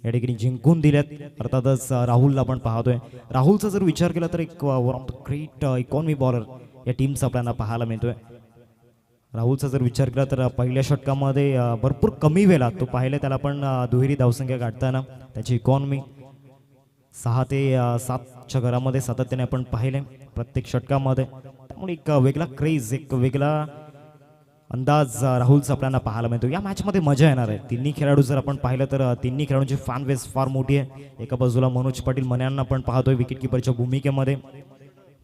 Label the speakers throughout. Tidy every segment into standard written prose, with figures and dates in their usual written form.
Speaker 1: या ठिकाणी जिंकून दिल्यात. अर्थातच राहुलला आपण पाहतोय. राहुलचा जर विचार केला तर एक one of the great economy bowler या टीमचा आपल्याला पाहायला मिळतोय. राहुलचा जर विचार केला तर पहिल्या षटकामध्ये भरपूर कमी वेळात तो पाहिलं त्याला पण दुहेरी धावसंख्या गाठताना त्याची इकॉनॉमी 6 ते 7च्या घरामध्ये सातत्याने आपण पाहिले प्रत्येक षटकामध्ये. त्यामुळे एक वेगळा क्रेज, एक वेगळा अंदाज राहुलचा आपल्याला पाहायला मिळतो. या मॅचमध्ये मजा येणार आहे. तिन्ही खेळाडू जर आपण पाहिलं तर तिन्ही खेळाडूंची फॅन बेस फार मोठी आहे. एका बाजूला मनोज पाटील मन्यांना आपण पाहतोय विकेट किपरच्या भूमिकेमध्ये.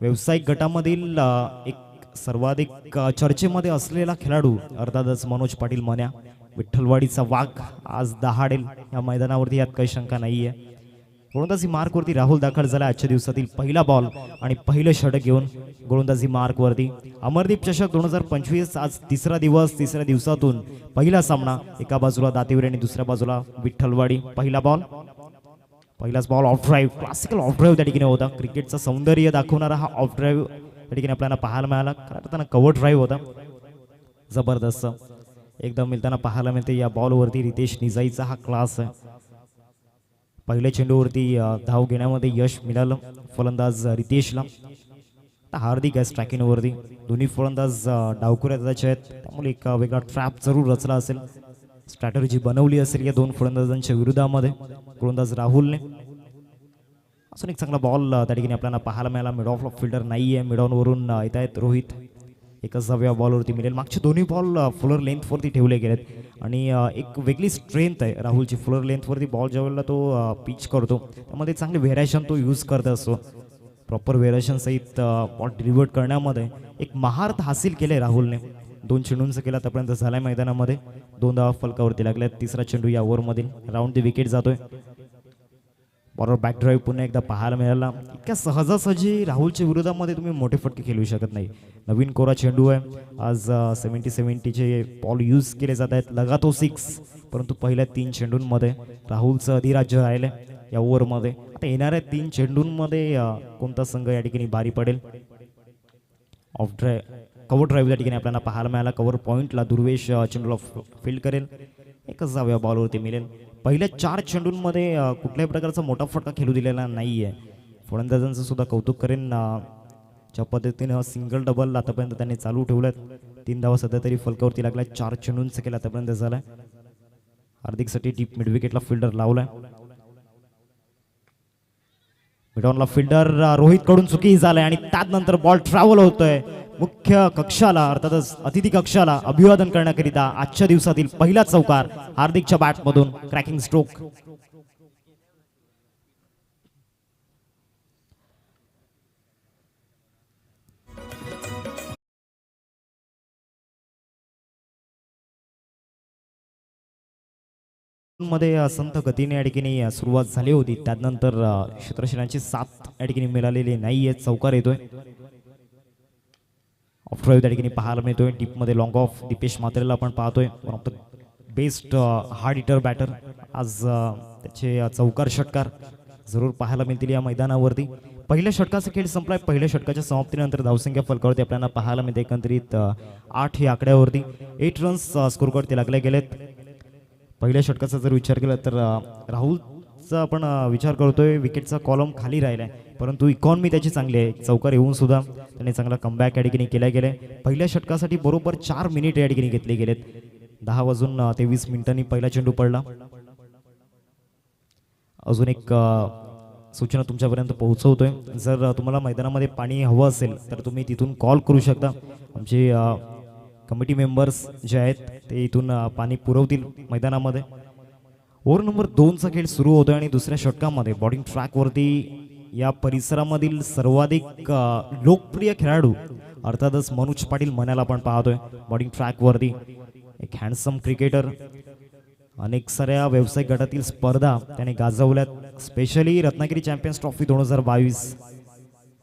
Speaker 1: व्यावसायिक गटामधील एक सर्वाधिक चर्चेमध्ये असलेला खेळाडू अर्थातच मनोज पाटील मन्या. विठ्ठलवाडीचा वाघ आज दहाडेल या मैदानावरती, यात काही शंका नाही आहे. गोलंदाजी मार्कवरती राहुल दाखल झाला. आजच्या दिवसातील पहिला बॉल आणि पहिलं षटक घेऊन गोलंदाजी मार्कवरती. अमरदीप चषक 2025 आज तिसरा दिवस. तिसऱ्या दिवसातून पहिला सामना. एका बाजूला दातिवरे आणि दुसऱ्या बाजूला विठ्ठलवाडी. पहिला बॉल, पहिलाच ball of drive. Classical of drive त्या ठिकाणी होता. क्रिकेटचं सौंदर्य दाखवणारा हा ऑफ ड्राईव्ह त्या ठिकाणी आपल्याला पाहायला मिळाला. खरं त्यांना कव्हर ड्राईव्ह होता जबरदस्त एकदम मिळताना पाहायला मिळते. या बॉलवरती रितेश निजाईचा हा क्लास आहे. पहिल्या चेंडूवरती धाव घेण्यामध्ये यश मिळालं फलंदाज रितेशला. हार्दिक आहे स्ट्रायकिंगवरती. दोन्ही फलंदाज डावखुऱ्याचे आहेत, त्यामुळे एक वेगळा ट्रॅप जरूर रचला असेल, स्ट्रॅटर्जी बनवली असेल या दोन फलंदाजांच्या विरोधामध्ये गोलंदाज राहुलने. अजून एक चांगला बॉल त्या ठिकाणी आपल्याला पाहायला मिळाला. मिड ऑफ फिल्डर नाही आहे, मिड ऑनवरून येत आहेत रोहित. एकच जाव्या बॉलवरती मिळेल. मागचे दोन्ही बॉल फुलर लेंथवरती ठेवले गेलेत आणि एक वेगळी स्ट्रेंथ आहे राहुलची. फुलर लेंथवरती बॉल ज्यावेळेला तो पिच करतो त्यामध्ये चांगले व्हेरिएशन तो यूज करत असतो. प्रॉपर व्हेरिएशन सहित बॉल डिलिव्हर करण्यामध्ये एक महारत हासिल केले राहुलने. 2 चेंडूंचा केला आतापर्यंत झालाय मैदानामध्ये. 2 धावा फलकावरती लागल्यात. तिसरा चेंडू या ओव्हरमधील राऊंड द विकेट जातोय. बॉलर बॅक ड्राईव्ह पुन्हा एकदा पाहायला मिळाला. इतक्या सहजासहजी राहुलच्या विरोधामध्ये तुम्ही मोठे फटके खेळू शकत नाही. नवीन कोरा चेंडू आहे. आज 70-70चे बॉल यूज केले जात आहेत. लगातो 6, परंतु पहिल्या 3 चेंडूंमध्ये राहुलचं अधिराज्य राहिलं या ओव्हरमध्ये. आता येणाऱ्या 3 चेंडूंमध्ये कोणता संघ या ठिकाणी भारी पडेल. ऑफ ड्राईव्ह, कव्हर ड्राईव्ह या ठिकाणी आपल्याला पाहायला मिळाला. कव्हर पॉईंटला दुर्वेश चेंडूला फील्ड करेल. एकच जाव्या बॉलवरती मिळेल. पहिल्या 4 चेंडूंमध्ये कुठल्याही प्रकारचा मोठा फटका खेळू दिलेला नाही आहे. फलंदाजांचं सुद्धा कौतुक करेन. ज्या पद्धतीनं सिंगल डबल आतापर्यंत त्यांनी चालू ठेवल्यात. 3 धावा सध्या तरी फलकावरती लागल्या. 4 चेंडूंचं केलं आतापर्यंत झालाय. हार्दिकसाठी डीप मिड विकेटला फिल्डर लावलाय. मिडॉनला फिल्डर रोहित कडून चुकी झालाय आणि त्यानंतर बॉल ट्रॅव्हल होतोय मुख्य कक्षाला, अर्थातच अतिथी कक्षाला अभिवादन करण्याकरिता. आजच्या दिवसातील पहिला चौकार हार्दिकच्या बॅटमधून. Cracking stroke. मध्ये संथ गतीने या ठिकाणी सुरुवात झाली होती. त्यानंतर क्षेत्रक्षणाची साथ या ठिकाणी मिळालेली नाहीये. चौकार येतोय. ऑफ ड्राईव्ह त्या ठिकाणी पाहायला मिळतोय. टीपमध्ये लॉंग ऑफ दीपेश म्हात्रेला आपण पाहतोय. One of the best hard hitter batter. आज त्याचे चौकार षटकार जरूर पाहायला मिळतील या मैदानावरती. पहिल्या षटकाचा खेळ संपलाय. पहिल्या षटकाच्या समाप्तीनंतर धावसंख्या फलकावरती आपल्याला पाहायला मिळते एकंदरीत 8 या आकड्यावरती. 8 रन्स स्कोरवरती लागले गेलेत. पहिल्या षटकाचा जर विचार केला तर राहुलचा आपण विचार करतोय. विकेटचा कॉलम खाली राहिलाय, परंतु इकॉनॉमी त्याची चांगली आहे. चौकार येऊन सुद्धा त्याने चांगला कमबॅक या ठिकाणी केला गेलाय. पहिल्या षटकासाठी बरोबर 4 मिनिट या ठिकाणी घेतले गेलेत. 10:23 पहिला चेंडू पडला. अजून एक सूचना तुमच्यापर्यंत पोहोचवतोय. जर तुम्हाला मैदानामध्ये पाणी हवं असेल तर तुम्ही तिथून कॉल करू शकता. आमचे कमिटी मेंबर्स जे आहेत ते इथून पाणी पुरवतील मैदानामध्ये. ओव्हर नंबर 2चा खेळ सुरू होतोय आणि दुसऱ्या षटकामध्ये बॉलिंग ट्रॅकवरती या परिसरामधील सर्वाधिक लोकप्रिय खेळाडू अर्थातच मनोज पाटील मन्याला आपण पाहतोय. बॉलिंग ट्रॅकवरती एक हँडसम क्रिकेटर. अनेक साऱ्या व्यावसायिक गटातील स्पर्धा त्याने गाजवल्यात. Specially Ratnagiri Champions Trophy 2022.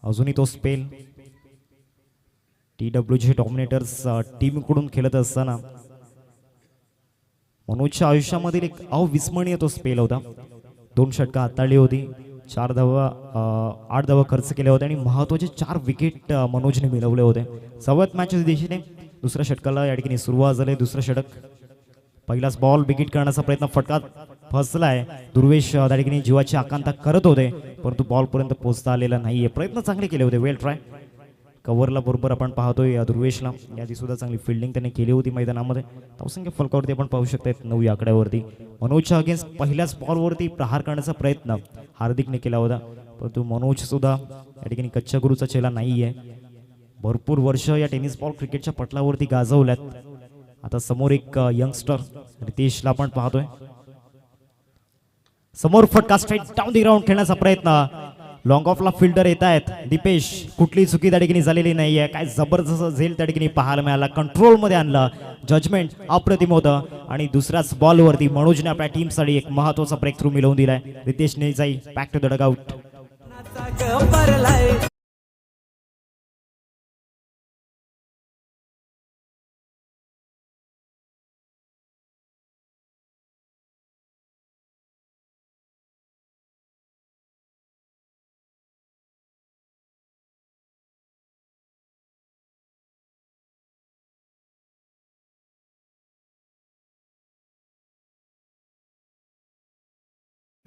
Speaker 1: अजूनही तो स्पेल TWG डॉमिनेटर्स टीमकडून खेळत असताना मनोजच्या आयुष्यामधील एक अविस्मरणीय तो स्पेल होता. 2 षटकं हाताळली होती. 8 धावा खर्च केले होते आणि महत्वाचे 4 विकेट मनोजने मिळवले होते. 7व्या मॅचच्या दिशेने दुसऱ्या षटकाला या ठिकाणी सुरुवात झाली. दुसरं षटक पहिलाच बॉल विकेट करण्याचा प्रयत्न, फटका फसलाय. दुर्वेश त्या ठिकाणी जीवाची आकांक्षा करत होते, परंतु बॉल पर्यंत पोहोचता आलेला नाहीये. प्रयत्न चांगले केले होते, वेल ट्राय. कव्हरला बरोबर आपण पाहतोय दुर्वेशला, याआधी सुद्धा चांगली फिल्डिंग त्यांनी केली होती मैदानामध्ये. धावसंख्या फलकावरती आपण पाहू शकतात 9 या आकड्यावरती. मनोजच्या अगेन्स्ट पहिल्याच बॉलवरती प्रहार करण्याचा प्रयत्न हार्दिकने केला होता, परंतु मनोज सुद्धा या ठिकाणी कच्च्या गुरुचा चेला नाहीये. भरपूर वर्ष या टेनिस बॉल क्रिकेटच्या पटलावरती गाजवल्यात. आता समोर एक यंगस्टर रितेशला आपण पाहतोय. समोर फटका स्ट्रेट डाऊन दी ग्राउंड खेळण्याचा प्रयत्न. लॉंग ऑफला फिल्डर येत आहेत. दीपेश, कुठली चुकी त्या ठिकाणी झालेली नाहीये. काय जबरदस्त झेल त्या ठिकाणी पाहायला मिळाला, कंट्रोल मध्ये आणलं. जजमेंट अप्रतिम होतं आणि दुसऱ्याच बॉलवरती मनोजने आपल्या टीमसाठी एक महत्वाचा ब्रेक थ्रू मिळवून दिलाय. रितेशने जाई back to the dugout.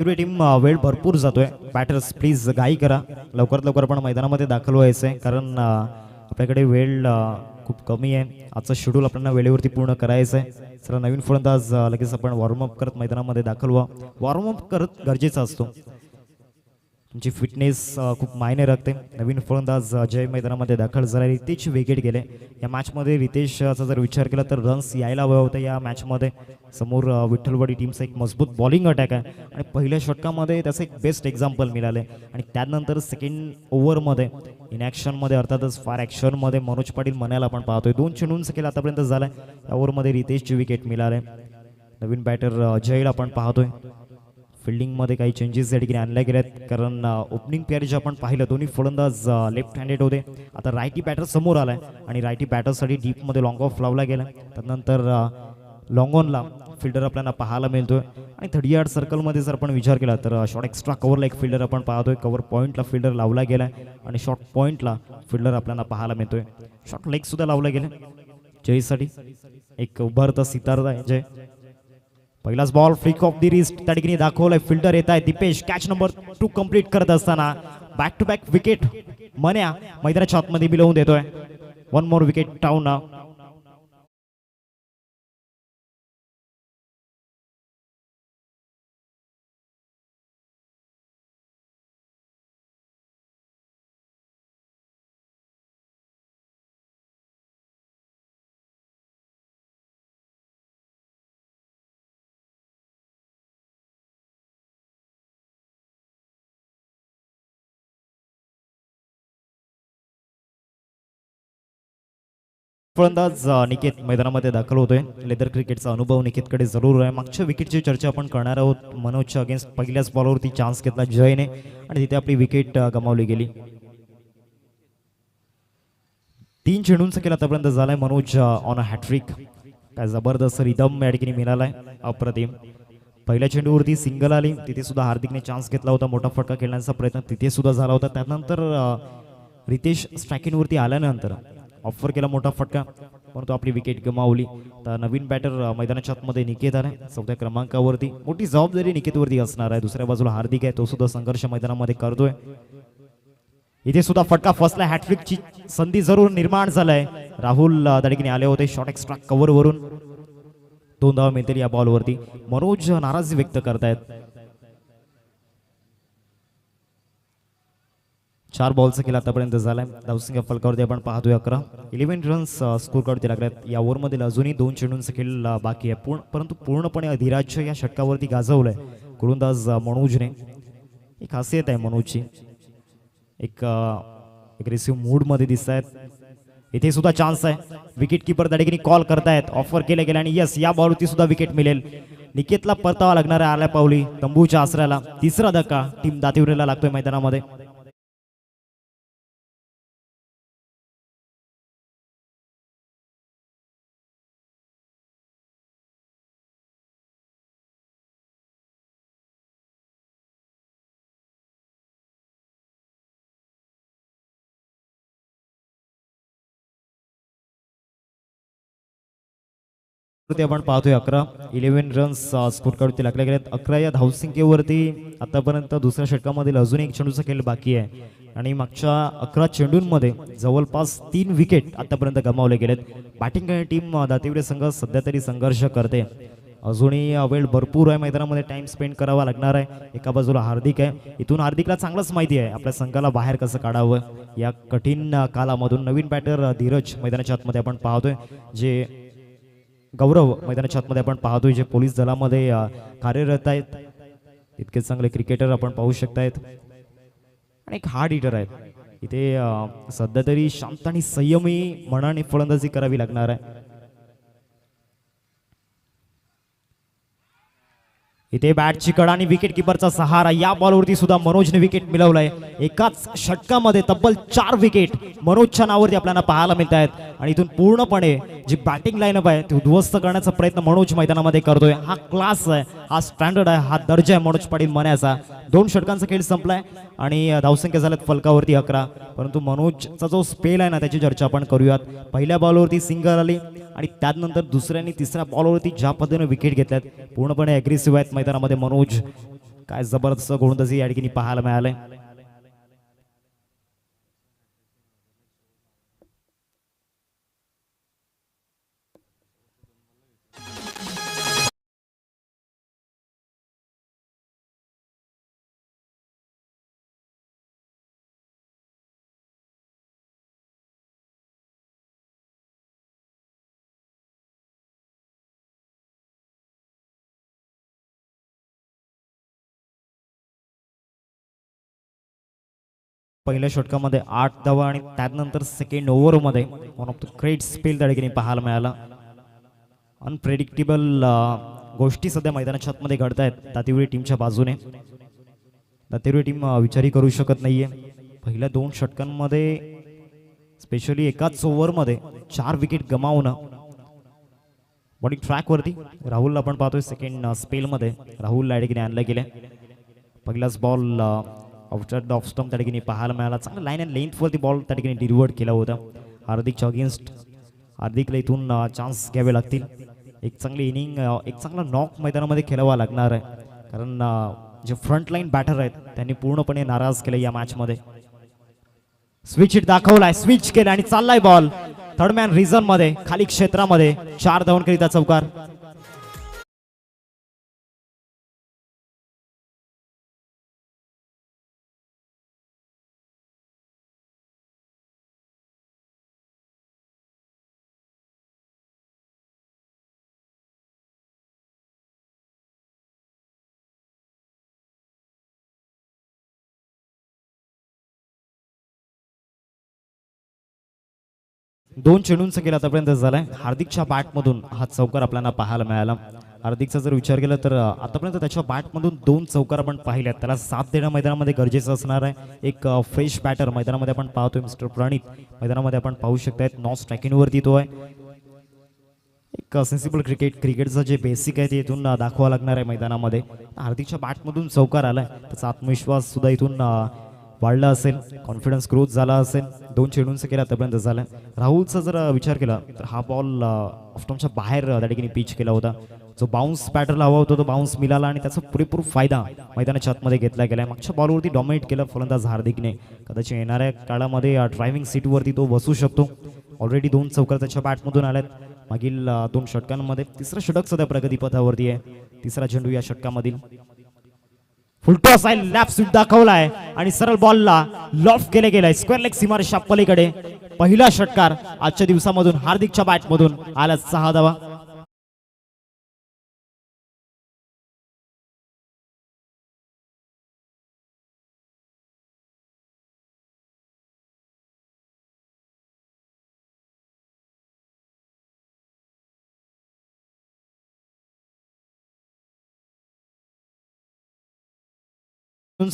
Speaker 1: Team वेळ भरपूर जातोय. बॅटर्स प्लीज घाई करा, लवकरात लवकर आपण मैदानामध्ये दाखल व्हायचंय, कारण आपल्याकडे वेळ खूप कमी आहे. आजचं शेड्यूल आपल्याला वेळेवरती पूर्ण करायचं आहे. चला, नवीन फलंदाज लगेच आपण वॉर्मअप करत मैदानामध्ये दाखल व्हा. वॉर्मअप करत गरजेचा असतो, तुमची फिटनेस खूप मायने राखते. नवीन फलंदाज जय मैदानामध्ये दाखल झाला. रितेश विकेट गेले या मॅचमध्ये. रितेशचा जर विचार केला तर रन्स यायला हवं होतं या मॅचमध्ये. समोर विठ्ठलवाडी टीमचा एक मजबूत बॉलिंग अटॅक आहे आणि पहिल्या षटकामध्ये त्याचं एक बेस्ट एक्झाम्पल मिळाले. आणि त्यानंतर सेकंड ओव्हरमध्ये इन ॲक्शनमध्ये, अर्थातच फार ॲक्शनमध्ये मनोज पाटील म्हणायला आपण पाहतोय. 2 चेंडूंचा खेळ आतापर्यंत झाला. या ओव्हरमध्ये रितेशची विकेट मिळाले. नवीन बॅटर जयला आपण पाहतोय. फिल्डिंगमध्ये काही चेंजेस या ठिकाणी आणल्या गेल्यात, कारण ओपनिंग पेअर जे आपण पाहिलं दोन्ही फलंदाज लेफ्ट हँडेड होते. आता रायटी बॅटर समोर आलाय आणि रायटी बॅटरसाठी डीपमध्ये लॉंग ऑफ लावला गेला. त्यानंतर लॉंग ऑनला फिल्डर आपल्याला पाहायला मिळतोय. आणि 30 यार्ड सर्कलमध्ये जर आपण विचार केला तर शॉर्ट एक्स्ट्रा कव्हरला एक फिल्डर आपण पाहतोय. कव्हर पॉईंटला फिल्डर लावला गेला आणि शॉर्ट पॉईंटला फिल्डर आपल्याला पाहायला मिळतोय. शॉर्ट लेग सुद्धा लावला गेला जयसाठी. एक उभारता सितारा आहे जय. पहिलाच ball flick of the wrist त्या ठिकाणी दाखवलाय. फिल्डर येत आहे दीपेश. कॅच नंबर 2 कंप्लीट करत असताना back to back wicket Manya मैदानाच्या आतमध्ये मिळवून देतोय. 1 मोर विकेट डाऊन नाव. फलंदाज निकेत मैदानामध्ये दाखल होतोय. लेदर क्रिकेटचा अनुभव निकेतकडे जरूर आहे. मागच्या विकेटची चर्चा आपण करणार आहोत. मनोजच्या अगेन्स्ट पहिल्याच बॉलवरती चान्स घेतला जयने आणि तिथे आपली विकेट गमावली गेली. 3 चेंडूंचा खेळ आतापर्यंत झालाय. Manoj on a hat-trick. काय जबरदस्त रिदम या ठिकाणी मिळालाय, अप्रतिम. पहिल्या चेंडूवरती सिंगल आली, तिथे सुद्धा हार्दिकने चान्स घेतला होता. मोठा फटका खेळण्याचा प्रयत्न तिथे सुद्धा झाला होता. त्यानंतर रितेश स्ट्रायकिंगवरती आल्यानंतर ऑफर केला मोठा फटका, परंतु आपली विकेट गमावली. तर नवीन बॅटर मैदानाच्या आतमध्ये निकेत आलाय 4थ्या क्रमांकावरती. मोठी जबाबदारी निकेतवरती असणार आहे. दुसऱ्या बाजूला हार्दिक आहे, तो सुद्धा संघर्ष मैदानामध्ये करतोय. इथे सुद्धा फटका फसला. हॅट्रिकची संधी जरूर निर्माण झालाय. राहुल त्या ठिकाणी आले होते शॉर्ट एक्स्ट्रा कव्हर वरून. 2 धावा मिळतील या बॉलवरती. मनोज नाराजी व्यक्त करतायत. 4 बॉलचा खेळ आतापर्यंत झालाय. धावसंख्या फलकावरती आपण पाहतोय 11. 11 रन्स स्कोर कार्डवरती लागल्यात. या ओव्हरमध्ये अजूनही 2 चेंडूंचा खेळ बाकी आहे, परंतु पूर्णपणे अधिराज्य या षटकावरती गाजवलंय गोलंदाज मनोजने. एक खासियत आहे मनोजची, एक अग्रेसिव्ह मूड मध्ये दिसत आहेत. इथे सुद्धा चान्स आहे. विकेट किपर त्या ठिकाणी कॉल करतायत. ऑफर केले गेले आणि यस, या बॉलवरती सुद्धा विकेट मिळेल. निकेतला परतावा लागणार आहे आल्या पावली तंबूच्या आसऱ्याला. तिसरा धक्का टीम दातिवरेला लागतोय मैदानामध्ये. आपण पाहतोय 11 रन्स स्कोर कार्डवरती लागले गेलेत. 11 या धावसंख्येवरती आतापर्यंत दुसऱ्या षटकामधील अजून एक चेंडूचा खेळ बाकी आहे आणि मागच्या 11 चेंडूंमध्ये जवळपास 3 विकेट आतापर्यंत गमावले गेलेत. बॅटिंग करणारी टीम दातिवडे संघ सध्या तरी संघर्ष करते. अजूनही वेळ भरपूर आहे, मैदानामध्ये टाइम स्पेंड करावा लागणार आहे. एका बाजूला हार्दिक आहे, इथून हार्दिकला चांगलंच माहिती आहे आपल्या संघाला बाहेर कसं काढावं. या कठीण कालामधून नवीन बॅटर धीरज मैदानाच्या आतमध्ये आपण पाहतोय, जे गौरव मैदानाच्या आतमध्ये आपण पाहतोय, जे पोलीस दलामध्ये कार्यरत आहेत. इतके चांगले क्रिकेटर आपण पाहू शकतायत आणि एक हार्ड हिटर आहेत. इथे सध्या तरी शांत आणि संयमी मनाने फलंदाजी करावी लागणार आहे. इथे बॅटची कड आणि विकेट किपरचा सहारा. या बॉलवरती सुद्धा मनोजने विकेट मिळवलाय. एकाच षटकामध्ये तब्बल 4 विकेट मनोजच्या नावावरती आपल्याला पाहायला मिळत आहेत आणि इथून पूर्णपणे जी बॅटिंग लाईनअप आहे ती उद्ध्वस्त करण्याचा प्रयत्न मनोज मैदानामध्ये करतोय. हा क्लास आहे, हा स्टँडर्ड आहे, हा दर्जा आहे मनोज पाटील मण्याचा. 2 षटकांचा खेळ संपलाय आणि धावसंख्या झाल्यात फलकावरती 11. परंतु मनोजचा जो स्पेल आहे ना त्याची चर्चा आपण करूयात. पहिल्या बॉलवरती सिंगल आली आणि त्यानंतर दुसऱ्या आणि तिसऱ्या बॉलवरती ज्या पद्धतीने विकेट घेतल्यात, पूर्णपणे अग्रेसिव्ह आहेत मैदानामध्ये मनोज. काय जबरदस्त गोलंदाजी या ठिकाणी पाहायला मिळालंय. पहिल्या षटकामध्ये 8 धावा आणि त्यानंतर सेकंड ओव्हरमध्ये one of the great spell त्या ठिकाणी पाहायला मिळाला. अनप्रेडिक्टेबल गोष्टी सध्या मैदानाच्या आतमध्ये घडत आहेत दातिवडी टीमच्या बाजूने. दातिवडी टीम विचारही करू शकत नाहीये. पहिल्या 2 षटकांमध्ये स्पेशली एकाच ओव्हरमध्ये 4 विकेट गमावणं. बॉलिंग ट्रॅकवरती राहुलला आपण पाहतोय सेकंड स्पेलमध्ये राहुलला या ठिकाणी आणलं गेलं. पहिलाच ball outside the off stump त्या ठिकाणी पाहायला मिळाला. चांगला लाईन अँड लेंथवरती बॉल त्या ठिकाणी डिलिव्हर्ड केला होता हार्दिकच्या अगेन्स्ट. हार्दिकला इथून चान्स घ्यावे लागतील. एक चांगली इनिंग, एक चांगला नॉक मैदानामध्ये खेळावा लागणार आहे, कारण जे फ्रंट लाईन बॅटर आहेत त्यांनी पूर्णपणे नाराज केले या मॅचमध्ये. स्विच हिट दाखवलाय, स्विच केलं आणि चाललाय बॉल थर्ड मॅन रिझन मध्ये खाली क्षेत्रामध्ये. 4 धावांकरिता चौकार. दोन चेंडूंचा खेळ आतापर्यंत झालाय. हार्दिकच्या बॅटमधून हा चौकार आपल्याला पाहायला मिळाला. हार्दिकचा जर विचार केला तर आतापर्यंत त्याच्या बॅटमधून 2 चौकार आपण पाहिल्यात. त्याला साथ देणं मैदानामध्ये गरजेचं असणार आहे. एक फ्रेश बॅटर मैदानामध्ये आपण पाहतोय मिस्टर प्रणित मैदानामध्ये आपण पाहू शकतायत. नॉन स्ट्रायकिंगवरती तो आहे. एक सेन्सिबल क्रिकेटचं जे बेसिक आहे ते इथून दाखवा लागणार आहे मैदानामध्ये. हार्दिकच्या बॅटमधून चौकार आलाय, त्याचा आत्मविश्वास सुद्धा इथून वाढला असेल, कॉन्फिडन्स ग्रोथ झाला असेल. 2 चेंडूंचा केला आतापर्यंत झाला. राहुलचा जर विचार केला तर हा बॉल ऑफस्टंपच्या बाहेर त्या ठिकाणी पिच केला होता. जो बाउन्स बॅटरला हवा होता तो बाउन्स मिळाला आणि त्याचा पुरेपूर फायदा मैदानाच्या आतमध्ये घेतला गेला. मागच्या बॉलवरती डॉमिनेट केलं फलंदाज हार्दिकने. कदाचित येणाऱ्या काळामध्ये ड्रायव्हिंग सीटवरती तो बसू शकतो. ऑलरेडी 2 चौकार त्याच्या बॅटमधून आल्यात मागील 2 षटकांमध्ये. तिसरं षटक सध्या प्रगतीपथावरती आहे. तिसरा चेंडू या षटकामधील. फुलटॉस आहे, लॅप स्वीप दाखवलाय आणि सरळ बॉलला लॉफ्ट केले गेलाय स्क्वेअर लेग सीमारेषा पलीकडे. पहिला षटकार आजच्या दिवसामधून हार्दिकच्या बॅटमधून आला 6 धावा.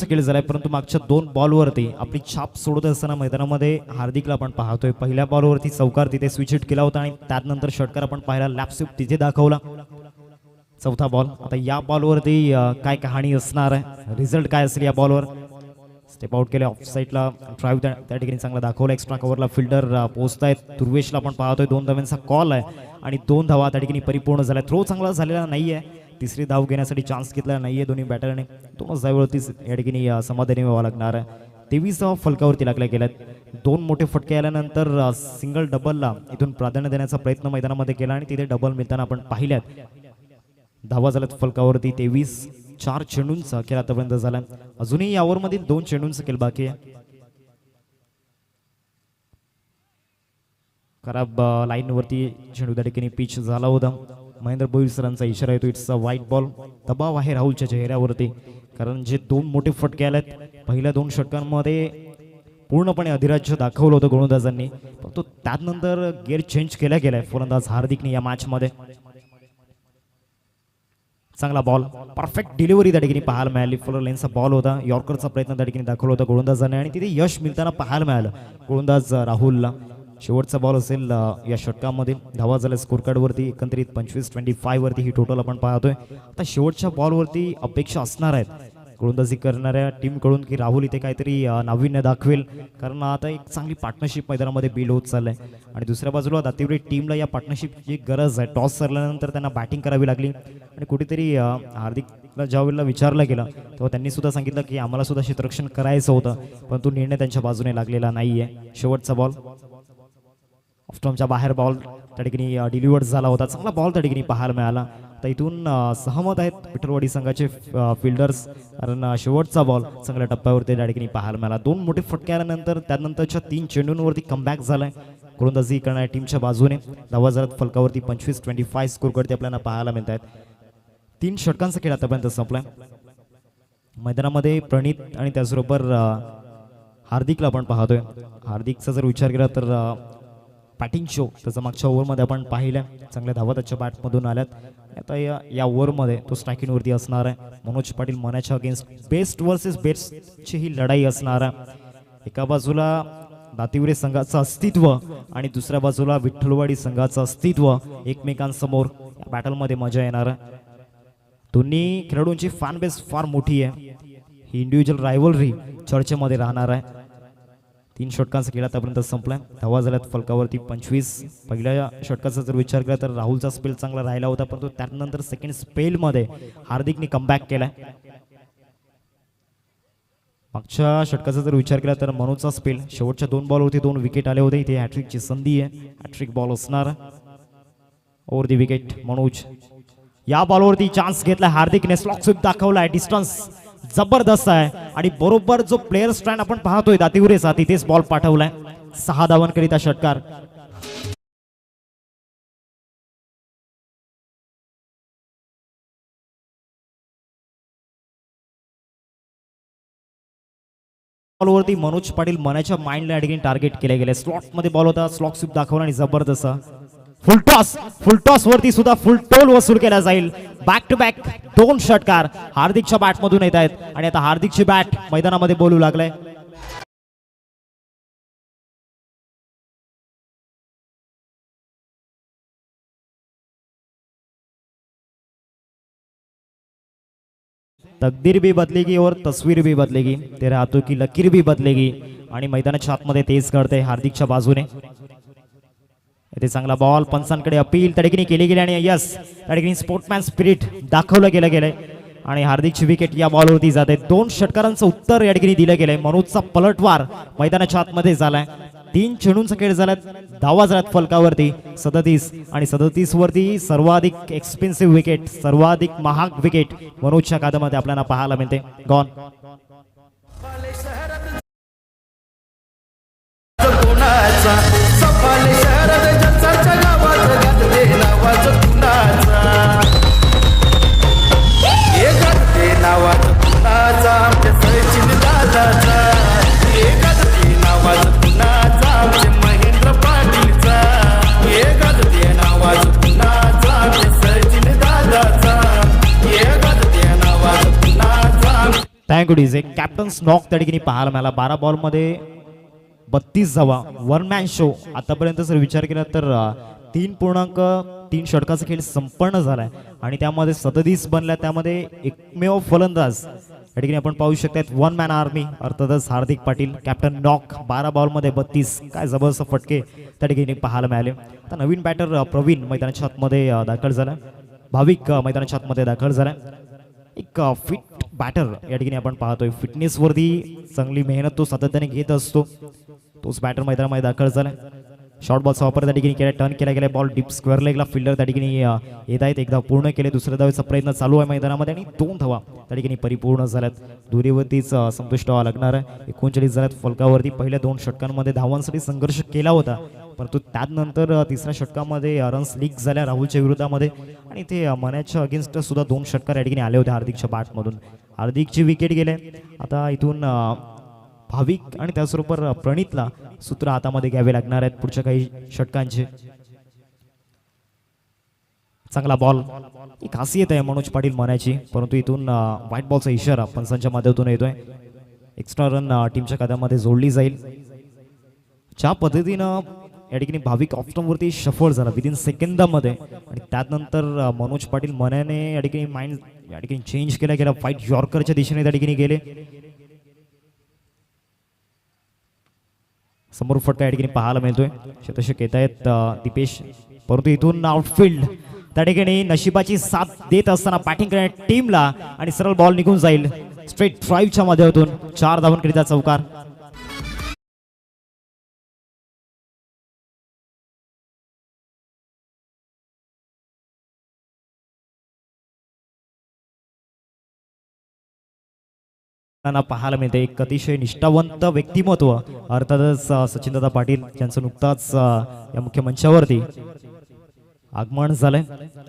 Speaker 1: केले झालाय, परंतु मागच्या 2 बॉलवरती आपली छाप सोडत असताना मैदानामध्ये हार्दिकला आपण पाहतोय. पहिल्या बॉलवरती चौकार तिथे स्विच हिट केला होता आणि त्यानंतर षटकार आपण पाहिला, लॅप स्वीप तिथे दाखवला. चौथा बॉल. आता या बॉलवरती काय कहाणी असणार आहे, रिझल्ट काय असेल या बॉलवर. स्टेप आउट केले ऑफ साईडला ड्राईव्ह त्या ठिकाणी चांगला दाखवला. Extra कव्हरला fielder पोहोचतायत. दुर्वेशला आपण पाहतोय 2 धावांचा कॉल आहे आणि 2 धावा त्या ठिकाणी परिपूर्ण झाल्या. थ्रो चांगला झालेला नाहीये. तिसरी धाव घेण्यासाठी चान्स घेतला नाहीये दोन्ही बॅटरने. 2च धावेवरतीच या ठिकाणी समाधानी व्हावं लागणार आहे. 23 धावा फलकावरती लागल्या गेल्यात. 2 मोठे फटके आल्यानंतर सिंगल डबलला इथून प्राधान्य देण्याचा प्रयत्न मैदानामध्ये केला आणि तिथे डबल मिळताना आपण पाहिल्यात. धावा झाल्यात फलकावरती 23. 4 चेंडूंचा खेळ आतापर्यंत झाला. अजूनही या ओव्हरमध्ये 2 चेंडूंचा खेळ बाकी आहे. खराब लाईनवरती चेंडू त्या ठिकाणी पिच झाला होता. महेंद्र भोईर सरांचा इशारा येतो, इट्स अ व्हाईट बॉल. दबाव आहे राहुलच्या चेहऱ्यावरती, कारण जे 2 मोठे फटके आलेत पहिल्या 2 षटकांमध्ये पूर्णपणे अधिराज्य दाखवलं होतं गोलंदाजांनी, परंतु त्यानंतर गेअर चेंज केला गेलाय फलंदाज हार्दिकने या मॅचमध्ये. चांगला बॉल, परफेक्ट डिलिव्हरी त्या ठिकाणी पाहायला मिळाली. फुलर लेनचा बॉल होता. यॉर्करचा प्रयत्न त्या ठिकाणी दाखवला होता गोलंदाजाने आणि तिथे यश मिळताना पाहायला मिळालं गोलंदाज राहुलला. शेवटचा बॉल असेल या षटकामध्ये. धावा झाल्या स्कोर कार्डवरती एकंदरीत 25-25 वरती ही टोटल आपण पाहतोय. आता शेवटच्या बॉलवरती अपेक्षा असणार आहेत गोलंदाजी करणाऱ्या टीमकडून की राहुल इथे काहीतरी नाविन्य दाखवेल, कारण आता एक चांगली पार्टनरशिप मैदानामध्ये बिल्ड होत चाललंय. आणि दुसऱ्या बाजूला दातिवरी टीमला या पार्टनरशिपची गरज आहे. टॉस सरल्यानंतर त्यांना बॅटिंग करावी लागली आणि कुठेतरी हार्दिकला ज्यावेळेला विचारलं गेलं तेव्हा त्यांनी सुद्धा सांगितलं की आम्हाला सुद्धा क्षेत्ररक्षण करायचं होतं, परंतु निर्णय त्यांच्या बाजूने लागलेला नाहीये. शेवटचा बॉल ऑफस्टॉमच्या बाहेर बॉल त्या ठिकाणी डिलिव्हर्ड झाला होता. चांगला बॉल त्या ठिकाणी पाहायला मिळाला. तर इथून सहमत आहेत विठ्ठलवाडी संघाचे फील्डर्स, कारण शेवटचा बॉल चांगल्या टप्प्यावरती त्या ठिकाणी पाहायला मिळाला. 2 मोठे फटके आल्यानंतर त्यानंतरच्या 3 चेंडूंवरती कमबॅक झालाय गोलंदाजी करणाऱ्या टीमच्या बाजूने. धावा झाल्यात फलकावरती 25-25 स्कोर कडे आपल्याला पाहायला मिळत आहेत. 3 षटकांचा खेळ आतापर्यंत संपलाय मैदानामध्ये. प्रणित आणि त्याचबरोबर हार्दिकला आपण पाहतोय. हार्दिकचा जर विचार केला तर बॅटिंग शो त्याचा मागच्या ओव्हरमध्ये आपण पाहिलं. चांगल्या धावा त्याच्या बॅटमधून आल्यात. आता या ओव्हरमध्ये तो स्ट्रायकिंगवरती असणार आहे. मनोज पाटील मनाच्या अगेन्स्ट बेस्ट वर्सेस बेस्टची ही लढाई असणार आहे. एका बाजूला दातिवरे संघाचं अस्तित्व आणि दुसऱ्या बाजूला विठ्ठलवाडी संघाचं अस्तित्व एकमेकांसमोर. या बॅटलमध्ये मजा येणार आहे. दोन्ही खेळाडूंची फॅन बेस फार मोठी आहे. ही इंडिव्हिज्युअल रायव्हलरी चर्चेमध्ये राहणार आहे. 3 षटकांचा खेळ आतापर्यंत संपलाय. धावा झाल्यात फलकावरती 25. पहिल्या षटकाचा जर विचार केला तर राहुलचा स्पेल चांगला राहिला होता, परंतु त्यानंतर सेकंड स्पेलमध्ये हार्दिकने कमबॅक केलाय. मागच्या षटकाचा जर विचार केला तर मनोजचा स्पेल शेवटच्या 2 बॉलवरती 2 विकेट आले होते. इथे हॅट्रिकची संधी आहे. हॅट्रिक बॉल असणार ओव्हर दी विकेट. मनोज या बॉलवरती चान्स घेतला हार्दिकने. स्लॉक स्वीप दाखवलाय. डिस्टन्स जबरदस्त आहे आणि बरोबर जो प्लेयर स्टँड आपण पाहतोय दातिवरेचा तिथेच बॉल पाठवलाय. 6 धावांकरिता षटकार. बॉलवरती मनोज पाटील मनाच्या माइंडला या ठिकाणी टार्गेट केले गेले. स्लॉट मध्ये बॉल होता. स्लॉक स्वीप दाखवला आणि जबरदस्त फुल टॉस वरती सुद्धा फुल टोल वसूल केला जाईल. बॅक टू बॅक 2 षटकार हार्दिकच्या बॅट मधून येत आहेत आणि आता हार्दिकची बॅट मैदानामध्ये बोलू लागलाय. तकदीर भी बदलेगी और तस्वीर भी बदलेगी. तेरे हाथों की लकीर भी बदलेगी. आणि मैदानाच्या आतमध्ये तेज करते हार्दिकच्या बाजूने. इथे चांगला बॉल, पंचांकडे अपील त्या ठिकाणी केली गेली आणि यस त्या ठिकाणी स्पोर्टमॅन स्पिरिट दाखवलं गेलंय आणि हार्दिकची विकेट या बॉलवरती जाते. 2 षटकारांचं उत्तर या ठिकाणी दिलं गेलंय. मनोजचा पलटवार मैदानाच्या आतमध्ये झालाय. 3 चेंडूंचा खेळ झालाय. धावा झाल्यात फलकावरती 37 आणि 37 वरती सर्वाधिक एक्सपेन्सिव्ह विकेट, सर्वाधिक महाग विकेट मनोजच्या कादमध्ये आपल्याला पाहायला मिळते. Gone thank you DJ. Captains knock त्या ठिकाणी पाहायला मिळाला. 12 बॉलमध्ये 32 धावा. 1 मॅन शो आतापर्यंत जर विचार केला तर 3.3 षटकाचा खेळ संपन्न झालाय आणि त्यामध्ये 37 बनल्या. त्यामध्ये एकमेव फलंदाज या ठिकाणी आपण पाहू शकतात वन मॅन आर्मी अर्थातच हार्दिक पाटील कॅप्टन नॉक 12 बॉलमध्ये 32 काय जबरदस्त फटके त्या ठिकाणी पाहायला मिळाले. आता नवीन बॅटर प्रवीण मैदानाच्या आतमध्ये दाखल झाला. भाविक मैदानाच्या आतमध्ये दाखल झाला. एक फिट बॅटर या ठिकाणी आपण पाहतोय. फिटनेसवरती चांगली मेहनत तो सातत्याने घेत असतो. तोच बॅटर मैदानामध्ये दाखल झाला. शॉर्ट बॉलचा वापर त्या ठिकाणी केला. टर्न केला गेला. बॉल डीप स्क्वेअर लेगला फिल्डर त्या ठिकाणी येत आहेत. एकदा पूर्ण केले. दुसऱ्या धावेचा प्रयत्न चालू आहे मैदानामध्ये आणि 2 धावा त्या ठिकाणी परिपूर्ण झाल्यात. दुरीवरतीच संतुष्ट व्हावं लागणार आहे. 39 झाल्यात फलकावरती. पहिल्या 2 षटकांमध्ये धावांसाठी संघर्ष केला होता, परंतु त्यानंतर तिसऱ्या षटकामध्ये रन्स लीक झाल्या राहुलच्या विरोधामध्ये आणि ते मनाच्या अगेन्स्ट सुद्धा 2 षटकार या ठिकाणी आले होते हार्दिकच्या बॅटमधून. हार्दिकची विकेट गेले. आता इथून भाविक आणि त्याचबरोबर प्रणितला सूत्र हातामध्ये घ्यावे लागणार आहेत पुढच्या काही षटकांचे. चांगला बॉल. ही खासियत आहे मनोज पाटील म्हणायची, परंतु इथून व्हाईट बॉलचा इशारा पंचांच्या माध्यमातून येतोय. एक्स्ट्रा रन टीमच्या खात्यामध्ये जोडली जाईल. ज्या पद्धतीनं या ठिकाणी भाविक ऑप्टमवरती शफल झाला विदिन सेकंदामध्ये आणि त्यानंतर मनोज पाटील मनाने या ठिकाणी माइंड या ठिकाणी चेंज केला गेला. व्हाईट यॉर्करच्या दिशेने त्या ठिकाणी गेले. समोर फटका या ठिकाणी पाहायला मिळतोय. शतशक येत आहेत दीपेश, परंतु इथून आउटफील्ड त्या ठिकाणी नशिबाची साथ देत असताना बॅटिंग करणाऱ्या टीमला आणि सरळ बॉल निघून जाईल. स्ट्रेट ड्राईव्हच्या माध्यमातून 4 धावांकरिता चौकार. पाहायला मिळते एक अतिशय निष्ठावंत व्यक्तिमत्व अर्थातच सचिनदादा पाटील यांचं नुकताच या मुख्य मंचावरती आगमन झालंय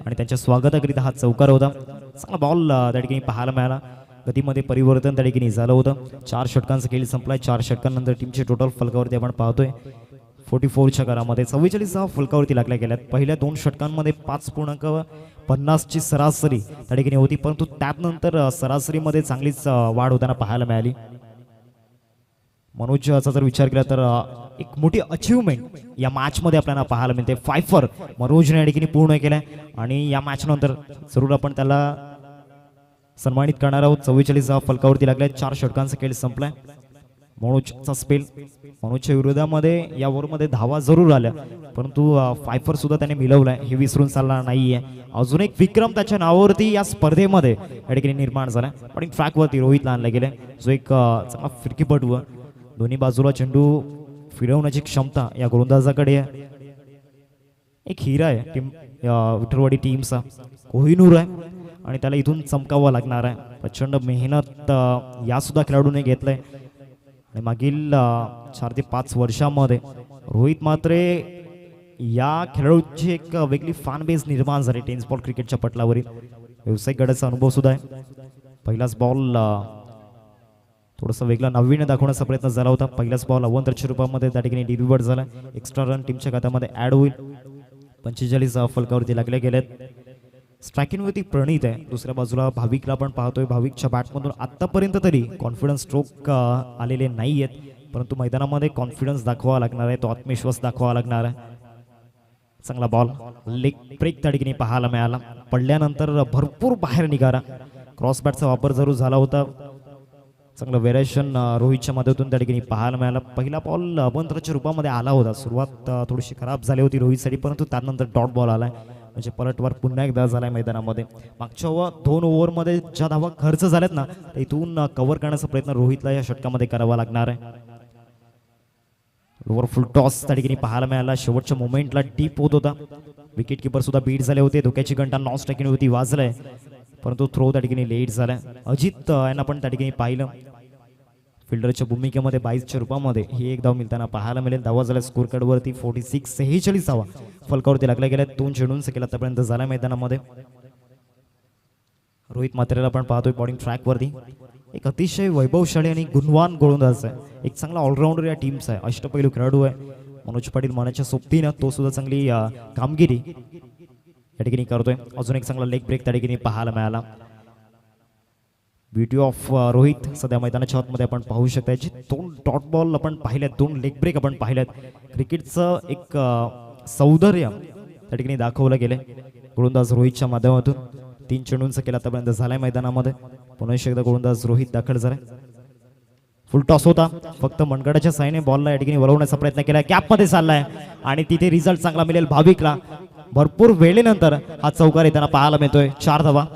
Speaker 1: आणि त्यांच्या स्वागताकरिता हा चौकार होता. चांगला बॉल त्या ठिकाणी पाहायला मिळाला. गतीमध्ये परिवर्तन त्या ठिकाणी झालं होतं. 4 षटकांचा खेळ संपलाय. 4 षटकांनंतर टीमचे टोटल फलकावरती आपण पाहतोय 44च्या घरामध्ये 44 फलकावरती लागल्या गेल्यात. पहिल्या 2 षटकांमध्ये 5.50ची सरासरी त्या ठिकाणी होती, परंतु त्यानंतर सरासरीमध्ये चांगलीच वाढ होताना पाहायला मिळाली. मनोजचा जर विचार केला तर एक मोठी अचिव्हमेंट या मॅच मध्ये आपल्याला पाहायला मिळते. 5 मनोजने या ठिकाणी पूर्ण केलाय आणि या मॅच नंतर जरूर आपण त्याला सन्मानित करणार आहोत. 44 फलकावरती लागलाय. 4 षटकांचा खेळ संपलाय. मनोजचा स्पेल. मनोजच्या विरोधामध्ये या ओव्हरमध्ये धावा जरूर आल्या, परंतु 5 सुद्धा त्याने मिळवलाय हे विसरून चालणार नाहीये. अजून एक विक्रम त्याच्या नावावरती या स्पर्धेमध्ये या ठिकाणी निर्माण झाला. पण ट्रॅकवरती रोहितला आणला गेलाय, जो एक चांगला फिरकीपटू आहे. दोन्ही बाजूला चेंडू फिरवण्याची क्षमता या गोलंदाजाकडे आहे. एक हिरा आहे टीम विठ्ठलवाडी टीमचा. कोहिनूर आहे आणि त्याला इथून चमकावं लागणार आहे. प्रचंड मेहनत या सुद्धा खेळाडूने घेतलंय आणि मागील 4 ते 5 वर्षामध्ये रोहित मात्र या खेळाडूची एक वेगळी फॅन बेस निर्माण झाली टेनिस बॉल क्रिकेटच्या पटलावरील. व्यावसायिक गटाचा अनुभव सुद्धा आहे. पहिलाच बॉल थोडासा वेगळा नवीन दाखवण्याचा प्रयत्न झाला होता. पहिलाच बॉल 69 रुपयामध्ये त्या ठिकाणी डिलिव्हर्ड झाला. एक्स्ट्रा रन टीमच्या खात्यामध्ये ऍड होईल. 45 फलकावरती लागले गेलेत. स्ट्रायकिंगवरती प्रणित आहे. दुसऱ्या बाजूला भाविकला आपण पाहतोय. भाविकच्या बॅटमधून आतापर्यंत तरी कॉन्फिडन्स स्ट्रोक आलेले नाही आहेत, परंतु मैदानामध्ये कॉन्फिडन्स दाखवावा लागणार आहे. तो आत्मविश्वास दाखवावा लागणार आहे. चांगला बॉल. लेग ब्रेक त्या ठिकाणी पाहायला मिळाला. पडल्यानंतर भरपूर बाहेर निघाला. क्रॉस बॅटचा वापर जरूर झाला होता. चांगलं व्हेरिएशन रोहितच्या माध्यमातून त्या ठिकाणी पाहायला मिळाला. पहिला बॉल अबंतराच्या रूपामध्ये आला होता. सुरुवात थोडीशी खराब झाली होती रोहितसाठी, परंतु त्यानंतर डॉट बॉल आलाय म्हणजे पलटवार पुन्हा एकदा झालाय मैदानामध्ये. मागच्या 2 ओव्हरमध्ये ज्या धावा खर्च झाल्यात ना, इथून कव्हर करण्याचा प्रयत्न रोहितला या षटकामध्ये करावा लागणार आहे. लोअर फुल टॉस त्या ठिकाणी पाहायला मिळाला. शेवटच्या मोमेंटला डीप होत होता. विकेट किपर सुद्धा बीट झाले होते. धोक्याची घंटा नॉन स्ट्रायकिंग होती वाजलाय, परंतु थ्रो त्या ठिकाणी लेट झालाय. अजित यांना पण त्या ठिकाणी पाहिलं. फिल्डरच्या भूमिकेमध्ये 22च्या रूपामध्ये ही एक धाव मिळताना पाहायला मिळेल. धावा झाल्या स्कोर कार्डवरती 46 धावा फलकावरती लागल्या गेल्या. 2 चेंडूंचा केला आतापर्यंत झाला मैदानामध्ये. रोहित मात्रेला पण पाहतोय बॉलिंग ट्रॅकवरती. एक अतिशय वैभवशाली आणि गुणवान गोलंदाज आहे. एक चांगला ऑलराऊंडर या टीमचा आहे. अष्टपैलू खेळाडू आहे. मनोज पाटील मनाच्या सोबतीनं तो सुद्धा चांगली कामगिरी या ठिकाणी करतोय. अजून एक चांगला लेग ब्रेक त्या ठिकाणी पाहायला मिळाला. ब्युटी ऑफ रोहित सध्या मैदानाच्या आतमध्ये आपण पाहू शकता. 2 डॉट बॉल आपण पाहिल्यात, 2 लेग ब्रेक आपण पाहिल्यात. क्रिकेटचं एक सौंदर्य त्या ठिकाणी दाखवलं गेलं गोलंदाज रोहितच्या माध्यमातून. 3 चेंडूंचा केला आतापर्यंत झालाय मैदानामध्ये. पुन्हा एकदा गोलंदाज रोहित दाखल झाला. फुल टॉस होता, फक्त मनगडाच्या साईने बॉलला या ठिकाणी वळवण्याचा प्रयत्न केला, कॅपमध्ये चाललाय आणि तिथे रिझल्ट चांगला मिळेल भाविकला. भरपूर वेळेनंतर हा चौकार येताना पाहायला मिळतोय. 4 धावा.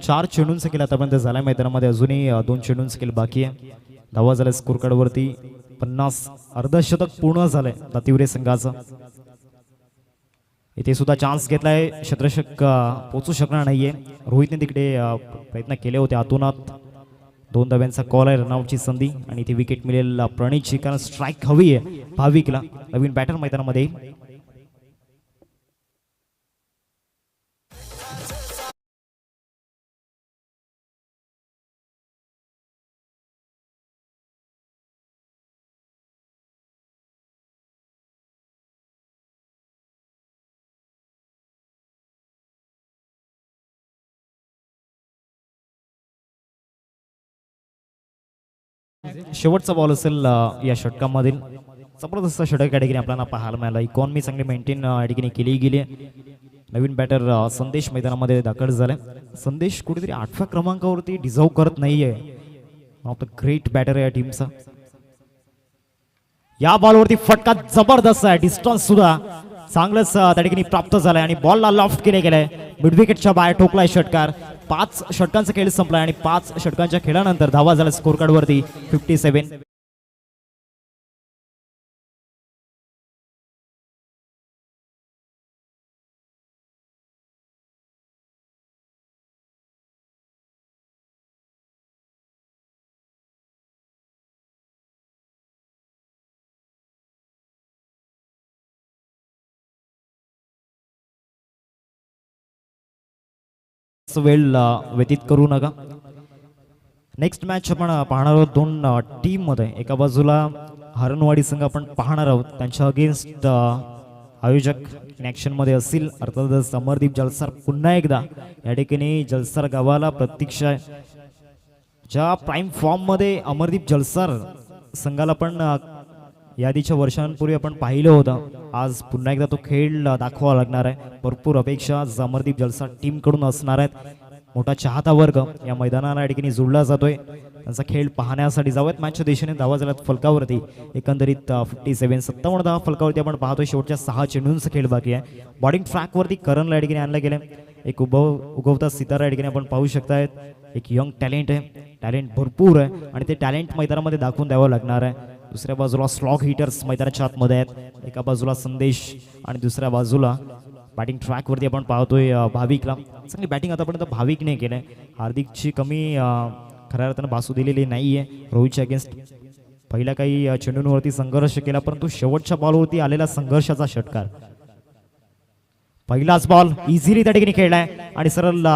Speaker 1: चार चेंडूंचा केला आतापर्यंत झालाय मैदानामध्ये. अजूनही 2 चेंडूंचा केला बाकी आहे. धावा झाल्या स्कोर कार्ड वरती 50. अर्धशतक पूर्ण झालंय दातिवरे संघाचं. इथे सुद्धा चान्स घेतलाय, शतरषक पोहोचू शकणार नाहीये. रोहितने तिकडे प्रयत्न केले होते आतूनात. 2 धाव्यांचा कॉल आहे, रनआउटची संधी आणि इथे विकेट मिळेल प्रणीतची, कारण स्ट्राईक हवी आहे भाविकला. नवीन बॅटर मैदानामध्ये. शेवटचा बॉल असेल या षटकामधील. जबरदस्त षटक या ठिकाणी आपल्याला पाहायला मिळाला. इकॉनॉमी चांगली मेंटेन या ठिकाणी केली गेली. नवीन बॅटर संदेश मैदानामध्ये दाखल झालाय. संदेश कुठेतरी 8व्या क्रमांकावरती डिझर्व करत नाहीये. ऑफ द ग्रेट बॅटर या टीमचा. या बॉलवरती फटका जबरदस्त आहे, डिस्टन्स सुद्धा चांगलंच त्या ठिकाणी प्राप्त झालाय आणि बॉलला लॉफ्ट केले गेलाय. मिड विकेटच्या बाहेर ठोकलाय षटकार. 5 षटकांचा खेळ संपलाय आणि 5 षटकांच्या खेळानंतर धावा झाला स्कोर कार्ड वरती 57. वेळ व्यतीत करू नका. नेक्स्ट मॅच आपण पाहणार आहोत 2 टीम मध्ये. एका बाजूला हरणवाडी संघ आपण पाहणार आहोत, त्यांच्या अगेन्स्ट आयोजक इन मध्ये असतील अर्थातच अमरदीप जलसार. पुन्हा एकदा या ठिकाणी जलसार गावाला प्रतीक्षा. ज्या प्राईम फॉर्म मध्ये अमरदीप जलसार संघाला पण यादीच्या वर्षांपूर्वी आपण पाहिलं होतं, आज पुन्हा एकदा तो खेळ दाखवावा लागणार आहे. भरपूर अपेक्षा अमरदीप जलसार टीम कडून असणार आहेत. मोठा चाहता वर्ग या मैदानाला या ठिकाणी जोडला जातोय. त्यांचा खेळ पाहण्यासाठी जाऊयात मॅचच्या दिशेने. धावा झाल्यात फलकावरती एकंदरीत 57. 57 धावा फलकावरती आपण पाहतोय. शेवटच्या 6 चेंडूंचा खेळ बाकी आहे. बॉलिंग ट्रॅक वरती करणला या ठिकाणी आणलं गेलं. एक उगवता सितारा या ठिकाणी आपण पाहू शकतायत. एक यंग टॅलेंट आहे, टॅलेंट भरपूर आहे आणि ते टॅलेंट मैदानामध्ये दाखवून द्यावं लागणार आहे. दुसऱ्या बाजूला स्लॉग हिटर्स मैदानाच्या आतमध्ये आहेत. एका बाजूला संदेश आणि दुसऱ्या बाजूला बॅटिंग ट्रॅक वरती आपण पाहतोय भाविकला. चांगली बॅटिंग आतापर्यंत भाविकने केलंय. हार्दिकची कमी खऱ्या अर्थानं भासू दिलेली नाहीये. रोहितच्या अगेन्स्ट पहिल्या काही चेंडूंवरती संघर्ष केला, परंतु शेवटच्या बॉलवरती आलेला संघर्षाचा षटकार. पहिलाच बॉल इझिली त्या ठिकाणी खेळलाय आणि सरळ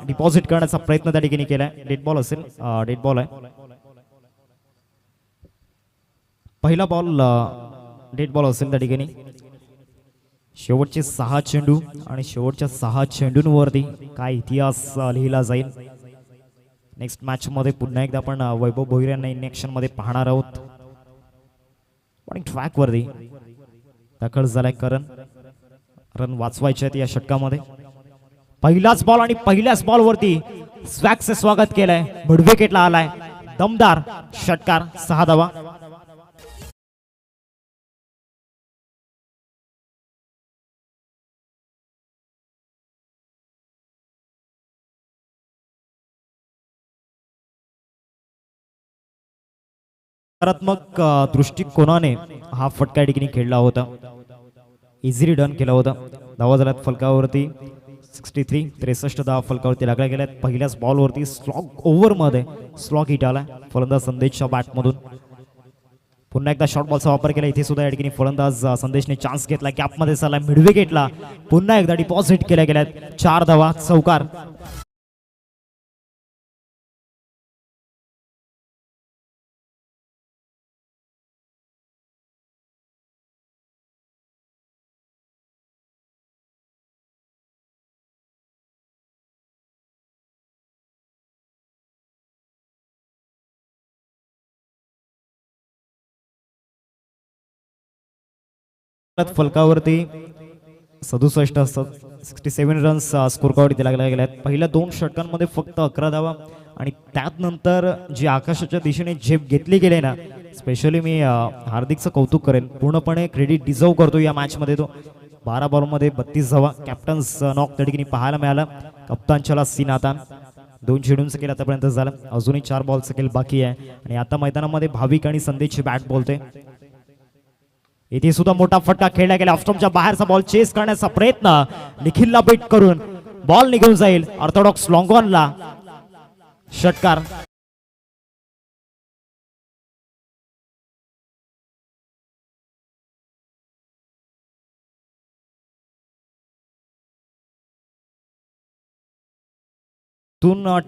Speaker 1: डिपॉझिट करण्याचा प्रयत्न त्या ठिकाणी केलाय. डेड बॉल असेल, डेड बॉल आहे. पहिला बॉल डेड बॉल असेल त्या ठिकाणी. शेवटचे 6 चेंडू आणि शेवटच्या 6 चेंडूंवरती काय इतिहास लिहिला जाईल. नेक्स्ट मॅच मध्ये पुन्हा एकदा आपण वैभव भोईर यांना इन ऍक्शन मध्ये पाहणार आहोत. बॉलिंग ट्रॅक वरती दाखल झालाय करण. रन वाचवायचे आहेत या षटकामध्ये. पहिलाच बॉल आणि पहिल्याच बॉल वरती स्वॅगचे स्वागत केलंय. मिड विकेटला आलाय दमदार षटकार. 6 धावा. सकारात्मक दृष्टिकोनाने हा फटका या ठिकाणी खेळला होता. इझिली डन केला होता. धावा झाल्यात फलकावरती 63. 63 धावा फलकावरती लागल्या गेल्यात. पहिल्याच बॉलवरती स्लॉग ओव्हरमध्ये स्लॉग हिट आला फलंदाज संदेशच्या बॅटमधून. पुन्हा एकदा शॉर्ट बॉलचा वापर केला. इथे सुद्धा या ठिकाणी फलंदाज संदेशने चान्स घेतला. कॅपमध्ये चालला मिड विकेटला. पुन्हा एकदा डिपॉझिट केल्या गेल्यात. 4 धावा चौकार. फलकावरती 67 रन्स स्कोर कार्डवरती लागल्या गेल्या आहेत. पहिल्या 2 षटकांमध्ये फक्त 11 धावा आणि त्यानंतर जी आकाशाच्या दिशेने झेप घेतली गेली ना, स्पेशली मी हार्दिकचं कौतुक करेन. पूर्णपणे क्रेडिट डिझर्व करतो या मॅचमध्ये तो. 12 बॉलमध्ये 32 धावा, कॅप्टन्स नॉक त्या ठिकाणी पाहायला मिळाला. कप्तानच्याला सीन आता 2 चेंडूंचं केलं आतापर्यंत झालं. अजूनही 4 बॉलचं केलं बाकी आहे आणि आता मैदानामध्ये भाविक आणि संदेशची बॅट बोलते. इथे सुद्धा मोठा फटका खेळला गेला. ऑफस्टॉपच्या बाहेरचा बॉल चेस करण्याचा प्रयत्न, निखिलला बीट करून बॉल निघून जाईल. ऑर्थोडॉक्स लॉंग ऑनला षटकार.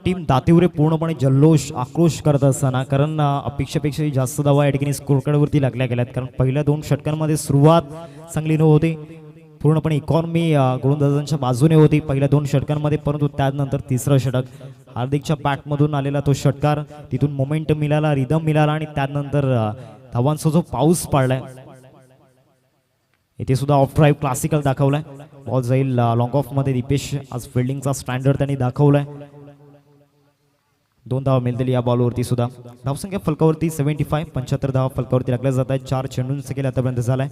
Speaker 1: टीम दातीवरे पूर्णपणे जल्लोष आक्रोश करत असताना, कारण अपेक्षेपेक्षा जास्त धावा या ठिकाणी स्कोर कार्डवरती लागल्या गेल्यात. कारण पहिल्या 2 षटकांमध्ये सुरुवात चांगली नव्हती. पूर्णपणे इकॉनॉमी गोलंदाजांच्या बाजूने होती पहिल्या 2 षटकांमध्ये, परंतु त्यानंतर तिसरं षटक हार्दिकच्या बॅटमधून आलेला तो षटकार, तिथून मोमेंटम मिळाला, रिदम मिळाला आणि त्यानंतर धावांचा जो पाऊस पडलाय. इथे सुद्धा ऑफ ड्राईव्ह क्लासिकल दाखवलाय. बॉल जाईल लॉंग ऑफ मध्ये. दीपेश आज फिल्डिंगचा स्टँडर्ड त्यांनी दाखवलाय. 2 धावा मिळतील या बॉलवरती सुद्धा. धावसंख्या फलकावरती 75 धावा फलकावरती लागल्या जात आहेत. 4 चेंडूंचे केले आतापर्यंत झालाय.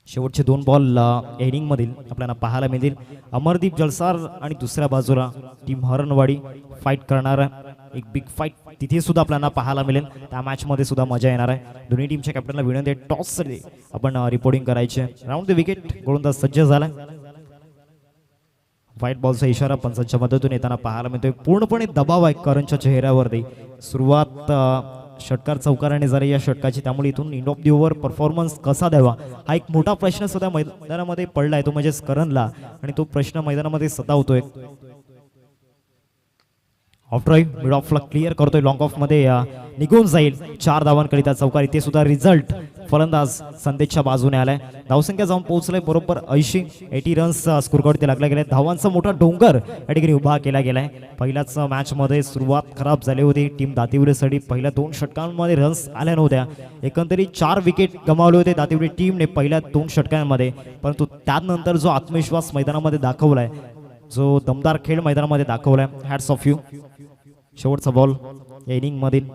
Speaker 1: शेवटचे 2 बॉल इनिंग मधील आपल्याला पाहायला मिळतील. अमरदीप जलसार आणि दुसऱ्या बाजूला टीम हरणवाडी फाईट करणार आहे. एक बिग फाईट तिथे सुद्धा आपल्याला पाहायला मिळेल. त्या मॅच मध्ये सुद्धा मजा येणार आहे. दोन्ही टीमच्या कॅप्टनला विनंती आहे टॉस आपण रिपोर्टिंग करायचे. राऊंड द विकेट गोलंदाज सज्ज झाला. व्हाईट बॉलचा इशारा पंचांच्या मदतीतून येताना पाहायला मिळतोय. पूर्णपणे दबाव आहे करणच्या चेहऱ्यावरती. सुरुवात षटकार चौकाराने झाली या षटकाची, त्यामुळे इथून end of the over performance कसा द्यावा हा एक मोठा प्रश्न सध्या मैदानामध्ये पडलाय. तो म्हणजेच करणला, आणि तो प्रश्न मैदानामध्ये सतावतोय. ऑफ ड्राईव्ह मिड ऑफला क्लिअर करतोय. लॉंग ऑफ मध्ये निघून जाईल. 4 धावांकरिता चौकार. इथे सुद्धा रिझल्ट फलंदाज संदेशच्या बाजूने आलाय. धावसंख्या जाऊन पोहोचलाय बरोबर 80 रन्स स्कोर कार्डवरती लागला गेलाय. धावांचा मोठा डोंगर या ठिकाणी उभा केला गेलाय. पहिल्याच मॅच मध्ये सुरुवात खराब झाली होती टीम दातिवरेसाठी. पहिल्या 2 षटकांमध्ये रन्स आल्या नव्हत्या. एकंदरीत 4 विकेट गमावले होते दातिवरे टीमने पहिल्या 2 षटकांमध्ये, परंतु त्यानंतर जो आत्मविश्वास मैदानामध्ये दाखवलाय, जो दमदार खेळ मैदानामध्ये दाखवलाय, हॅट्स ऑफ यू. शेवटचा बॉल या इनिंग मधील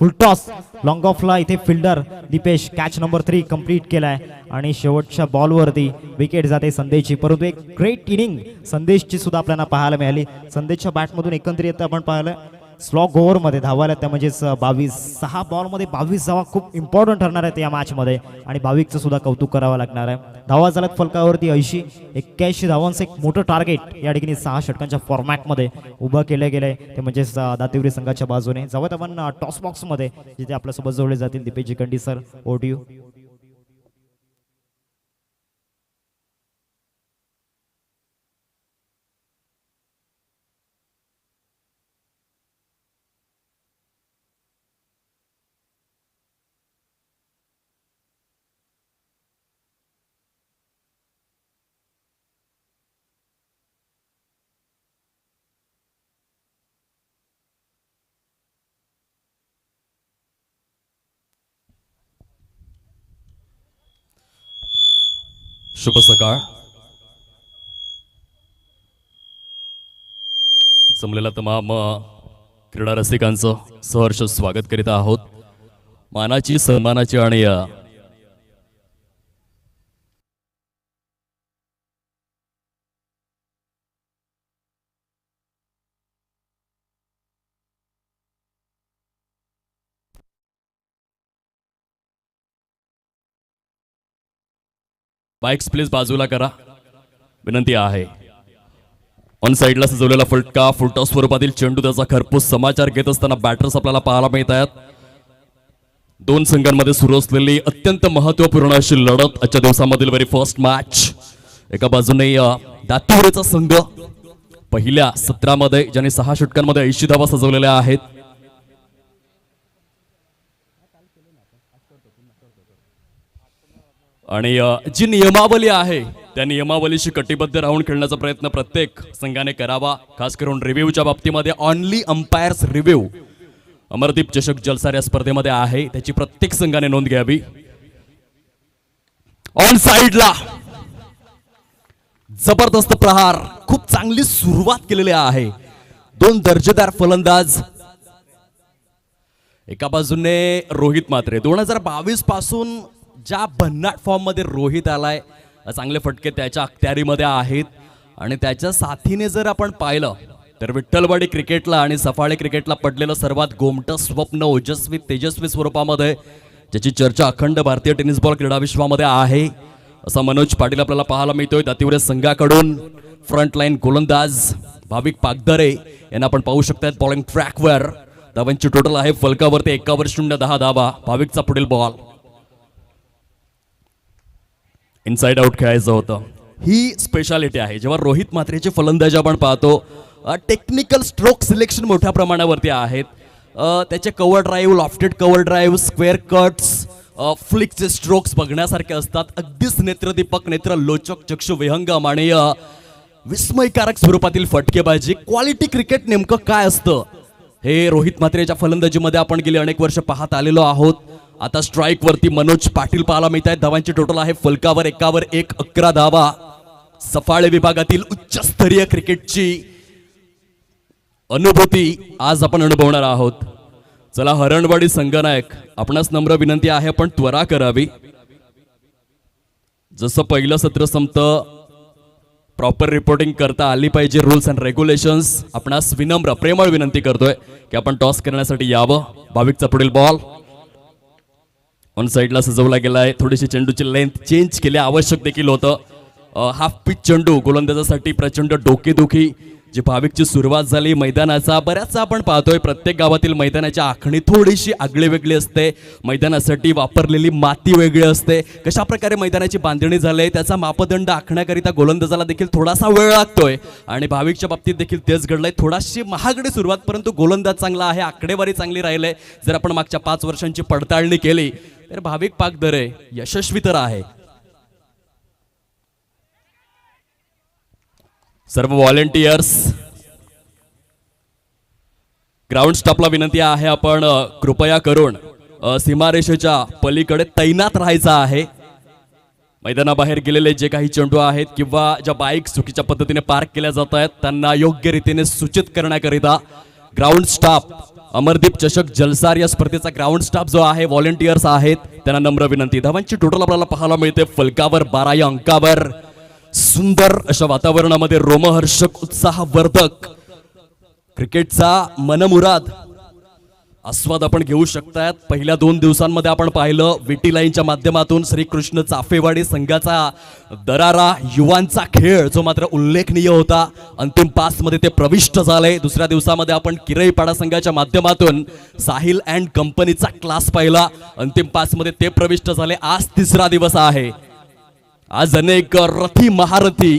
Speaker 1: फुल टॉस लॉंग ऑफला. इथे fielder Deepesh catch number 3 complete केलाय आणि शेवटच्या बॉलवरती विकेट जाते संदेशची. परंतु एक ग्रेट इनिंग संदेशची सुद्धा आपल्याला पाहायला मिळाली. संदेशच्या बॅटमधून एकंदरीत आपण पाहिलं स्लॉग ओव्हर मध्ये धावा आल्या, त्या म्हणजेच 6 बॉलमध्ये 22 धावा खूप इम्पॉर्टंट ठरणार आहेत या मॅच मध्ये, आणि भाविकचं सुद्धा कौतुक करावं लागणार आहे. धावा झाल्यात फलकावरती 81 धावांचं एक मोठं टार्गेट या ठिकाणी 6 षटकांच्या फॉर्मॅटमध्ये उभं केलं गेलंय, ते म्हणजेच दातिवरी संघाच्या बाजूने. जाऊयात आपण टॉस बॉक्स मध्ये, जिथे आपल्यासोबत जोडले जातील दीपेश जिकंडी सर. ओटीयू
Speaker 2: शुभ सकाळ. जमलेल्या तमाम क्रीडा रसिकांचं सहर्ष स्वागत करीत आहोत. मानाची, सन्मानाची आणि बाईक्स प्लीज बाजूला करा, विनंती आहे. ऑन साइडला सजवलेला फटका, फुलटॉस स्वरूपातील चेंडू, त्याचा खरपूस समाचार घेत असताना बॅटर्स आपल्याला पाहायला मिळत आहेत. 2 संघांमध्ये सुरू असलेली अत्यंत महत्त्वपूर्ण अशी लढत आजच्या दिवसामधील व्हेरी फर्स्ट मॅच. एका बाजूने दातिवरेचा संघ पहिल्या सत्रामध्ये ज्याने 6 षटकांमध्ये 80 धावा सजवलेल्या आहेत, आणि जी नियमावली आहे त्या नियमावलीशी कटिबद्ध राहून खेळण्याचा प्रयत्न प्रत्येक संघाने करावा. खास करून रिव्ह्यूच्या बाबतीमध्ये ऑनली अंपायर्स रिव्ह्यू अमरदीप चषक जलसार या स्पर्धेमध्ये आहे, त्याची प्रत्येक संघाने नोंद घ्यावी. ऑन साइडला जबरदस्त प्रहार, खूप चांगली सुरुवात केलेली आहे. दोन दर्जेदार फलंदाज, एका बाजूने रोहित म्हात्रे. 2022 पासून ज्या भन्नाट फॉर्म मध्ये रोहित आलाय, चांगले फटके त्याच्या अखत्यारीमध्ये आहेत. आणि त्याच्या साथीने जर आपण पाहिलं तर विठ्ठलवाडी क्रिकेटला आणि सफाळे क्रिकेटला पडलेलं सर्वात गोमटं स्वप्न ओजस्वी तेजस्वी स्वरूपामध्ये, ज्याची चर्चा अखंड भारतीय टेनिस बॉल क्रीडा विश्वामध्ये आहे, असा मनोज पाटील आपल्याला पाहायला मिळतोय. दातिवरे संघाकडून फ्रंटलाईन गोलंदाज भाविक पागदरे यांना आपण पाहू शकतात बॉलिंग ट्रॅकवर. धावांची टोटल आहे फलकावरती 1/10 धावा. भाविकचा पुढील बॉल इनसाइड आउट खेळायचं होतं. ही स्पेशालिटी आहे जेव्हा रोहित म्हात्रेची फलंदाजी आपण पाहतो. टेक्निकल स्ट्रोक सिलेक्शन मोठ्या प्रमाणावरती आहेत. त्याचे cover drive, lofted cover drive, square cuts, फ्लिकचे स्ट्रोक्स बघण्यासारखे असतात. अगदीच नेत्रदीपक, नेत्रलोचक, चक्षु विहंगम आणि विस्मयकारक स्वरूपातील फटकेबाजी. क्वालिटी क्रिकेट नेमकं काय असतं हे रोहित म्हात्रेच्या फलंदाजीमध्ये आपण गेली अनेक वर्ष पाहत आलेलो आहोत. आता स्ट्राईक वरती मनोज पाटील पाहायला मिळत आहेत. धावांची टोटल आहे फलकावर 1/1 11 धावा. सफाळे विभागातील उच्चस्तरीय क्रिकेटची अनुभूती आज आपण अनुभवणार आहोत. चला हरणवाडी संघनायक, आपणास नम्र विनंती आहे आपण त्वरा करावी. जसं पहिलं सत्र संपतं प्रॉपर रिपोर्टिंग करता आली पाहिजे. रूल्स अँड रेग्युलेशन्स आपणास विनम्र प्रेमळ विनंती करतोय की आपण टॉस करण्यासाठी यावं. भाविकचा पुढील बॉल ऑन साइडला सजवला गेलाय. थोडीशी चेंडूची लेंथ चेंज केली आवश्यक देखील होतं. हाफ पिच चेंडू गोलंदाजासाठी प्रचंड डोकेदुखी. जी भाविकची सुरुवात झाली मैदानाचा, बऱ्याचसा आपण पाहतोय प्रत्येक गावातील मैदानाची आखणी थोडीशी आगळी वेगळी असते. मैदानासाठी वापरलेली माती वेगळी असते. कशा प्रकारे मैदानाची बांधणी झाली त्याचा मापदंड आखण्याकरिता गोलंदाजाला देखील थोडासा वेळ लागतोय. आणि भाविकच्या बाबतीत देखील तेच घडलंय. थोडाशी महागडी सुरुवात, परंतु गोलंदाज चांगला आहे, आकडेवारी चांगली राहिले. जर आपण मागच्या 5 वर्षांची पडताळणी केली तर भाविक पागदरे यशस्वी तर आहे. सर्व व्हॉलेंटियर्स ग्राउंड स्टाफला विनंती आहे आपण कृपया करून सीमारेषेच्या पलीकडे तैनात राहायचं आहे. मैदानाबाहेर गेलेले जे काही चेंडू आहेत किंवा ज्या बाईक चुकीच्या पद्धतीने पार्क केल्या जात आहेत त्यांना योग्य रीतीने सूचित करण्याकरिता ग्राउंड स्टाफ, अमरदीप चषक जलसार या स्पर्धेचा ग्राउंड स्टाफ जो आहे, व्हॉलेंटियर्स आहेत, त्यांना नम्र विनंती. धावांची टोटल आपल्याला पाहायला मिळते फलकावर 12 या अंकावर. सुंदर अशा वातावरणामध्ये रोमहर्षक, उत्साहवर्धक क्रिकेटचा मनमुराद आस्वाद आपण घेऊ शकतात. पहिल्या 2 दिवसांमध्ये आपण पाहिलं विटी लाईनच्या माध्यमातून श्रीकृष्ण चाफेवाडी संघाचा दरारा, युवांचा खेळ जो मात्र उल्लेखनीय होता. अंतिम 5 मध्ये ते प्रविष्ट झाले. दुसऱ्या दिवसामध्ये आपण किरईपाडा संघाच्या माध्यमातून साहिल अँड कंपनीचा क्लास पाहिला. अंतिम 5 मध्ये ते प्रविष्ट झाले. आज 3रा दिवस आहे. आज अनेक रथी महारथी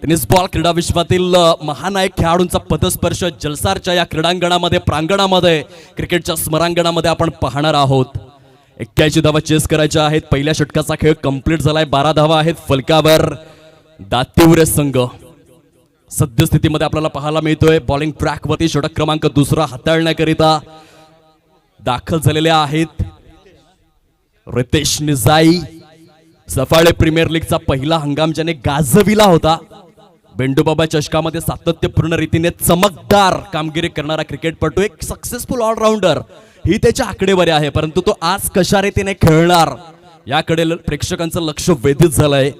Speaker 2: टेनिस बॉल क्रीडा विश्वातील महानायक खेळाडूंचा पदस्पर्श जलसारच्या या क्रीडांगणामध्ये, प्रांगणामध्ये, क्रिकेटच्या स्मरांगणामध्ये आपण पाहणार आहोत. 81 धावा चेस करायच्या आहेत. पहिल्या षटकाचा खेळ कंप्लीट झालाय. 12 धावा आहेत फलकावर. दातिवरे संघ सद्यस्थितीमध्ये आपल्याला पाहायला मिळतोय बॉलिंग ट्रॅकवरती षटक क्रमांक 2 हाताळण्याकरिता दाखल झालेले आहेत. रितेश निजाई, सफाळे प्रीमियर लीगचा पहिला हंगाम ज्याने गाजविला होता. बेंडूबाबा चषकामध्ये सातत्यपूर्ण रीतीने चमकदार कामगिरी करणारा क्रिकेटपटू, एक सक्सेसफुल ऑलराऊंडर, ही त्याच्या आकडेवारी आहे. परंतु तो आज कशा रीतीने खेळणार याकडे प्रेक्षकांचं लक्ष वेधित झालंय.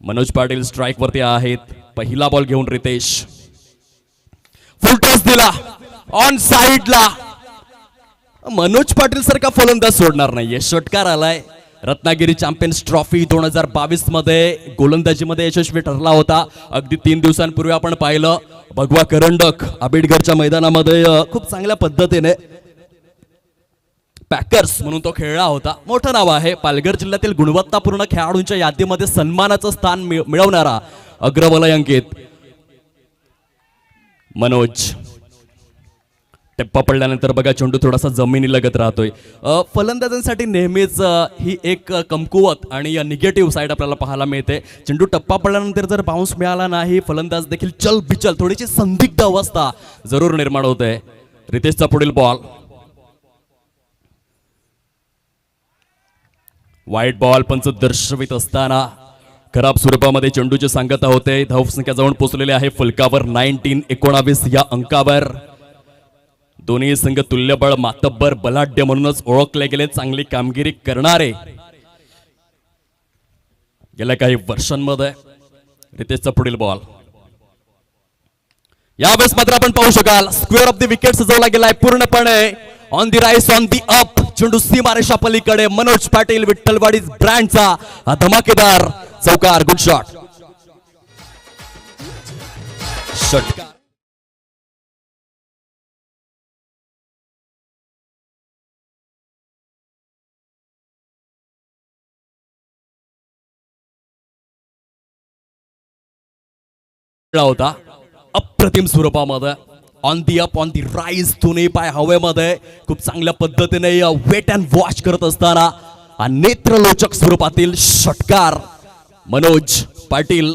Speaker 2: मनोज पाटील स्ट्राईक वरती आहेत. पहिला बॉल घेऊन रितेश फुल टॉस दिला ऑन साइडला. मनोज पाटील सारखा फलंदाज सोडणार नाहीये. षटकार आलाय. रत्नागिरी चॅम्पियन्स ट्रॉफी 2022 मध्ये गोलंदाजीमध्ये यशस्वी ठरला होता. अगदी 3 दिवसांपूर्वी आपण पाहिलं भगवा करंडक आबिडगरच्या मैदानामध्ये खूप चांगल्या पद्धतीने पॅकर्स म्हणून तो खेळला होता. मोठं नाव आहे. पालघर जिल्ह्यातील गुणवत्तापूर्ण खेळाडूंच्या यादीमध्ये सन्मानाचं स्थान मिळवणारा अग्रवलयांकित मनोज. टेप्पा पडल्यानंतर बघा चेंडू थोडासा जमिनी लगत राहतोय. फलंदाजांसाठी नेहमीच ही एक कमकुवत आणि निगेटिव्ह साईड आपल्याला पाहायला मिळते. चेंडू टप्पा पडल्यानंतर जर बाउन्स मिळाला नाही, फलंदाज देखील चल बिचल, थोडीशी संदिग्ध अवस्था जरूर निर्माण होते. रितेशचा पुढील बॉल, वाईट बॉल. पंच दर्शवित असताना खराब स्वरूपामध्ये चेंडूची सांगता होते. धावसंख्या जाऊन पोहोचलेली आहे फलकावर 19-19 या अंकावर. दोन्ही संघ तुल्यबळ, मातब्बर, बलाढ्य म्हणूनच ओळखले गेले. चांगली कामगिरी करणारे गेल्या काही वर्षांमध्ये. रितेशचा पुढील बॉल, यावेळेस मात्र आपण पाहू शकाल स्क्वेअर ऑफ द विकेट सजवला गेलाय पूर्णपणे. On the rice, on the up, चेंडू सीमारेषा पलीकडे. मनोज पाटील विठ्ठलवाडी ब्रँडचा हा धमाकेदार चौकार. Good shot. षटकार. होता अप्रतिम स्वरूपामध्ये. On the up, on the rise, दोन्ही पाय हवेमध्ये खूप चांगल्या पद्धतीने वेट अँड वॉच करत असताना हा नेत्रलोचक स्वरूपातील षटकार मनोज पाटील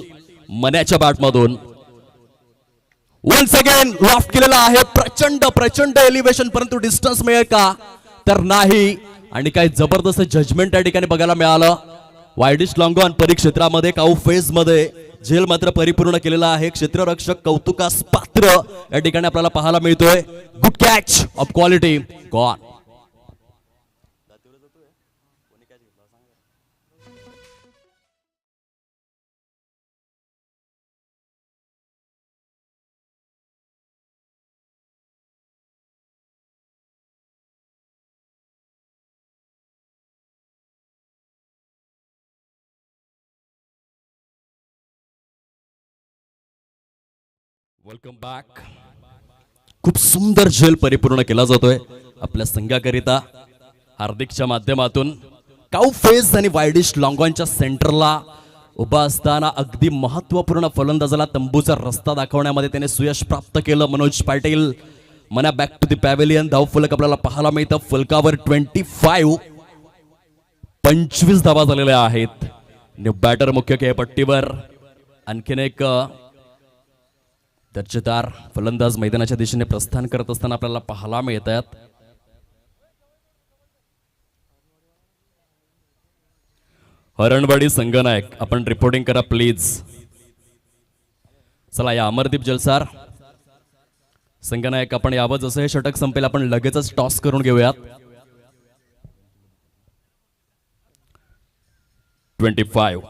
Speaker 2: मन्याच्या बॅटमधून वन्स अगेन लॉफ्ट केलेला आहे. प्रचंड प्रचंड एलिव्हेशन, परंतु डिस्टन्स मिळेल का तर नाही. आणि काय जबरदस्त जजमेंट या ठिकाणी बघायला मिळालं. वायडिश लॉंगॉन परिक्षेत्रामध्ये काऊ फेज मध्ये झेल मात्र परिपूर्ण केलेला आहे. क्षेत्ररक्षक कौतुकास पात्र या ठिकाणी आपल्याला पाहायला मिळतोय. Good catch of quality. Gone. Welcome back. खूप सुंदर झेल परिपूर्ण केला जातोय आपल्या संघाकरिता. हार्दिकच्या माध्यमातून काऊ फेस आणि वायडिश लॉंगॉनच्या सेंटरला उभा असताना अगदी महत्वपूर्ण फलंदाजाला तंबूचा रस्ता दाखवण्यामध्ये त्याने सुयश प्राप्त केलं. मनोज पाटील मना बॅक टू द पॅव्हेलियन. धावफलक आपल्याला पाहायला मिळतं फलकावर 25 धावा झालेल्या आहेत. न्यू बॅटर मुख्य खेळपट्टीवर. आणखीन एक दर्जेदार फलंदाज मैदानाच्या दिशेने प्रस्थान करत असताना आपल्याला पाहायला मिळतात. हरणवाडी संघनायक आपण रिपोर्टिंग करा प्लीज. चला या अमरदीप जलसार संघनायक आपण यावं. जसं हे षटक संपेल आपण लगेचच टॉस करून घेऊयात. 25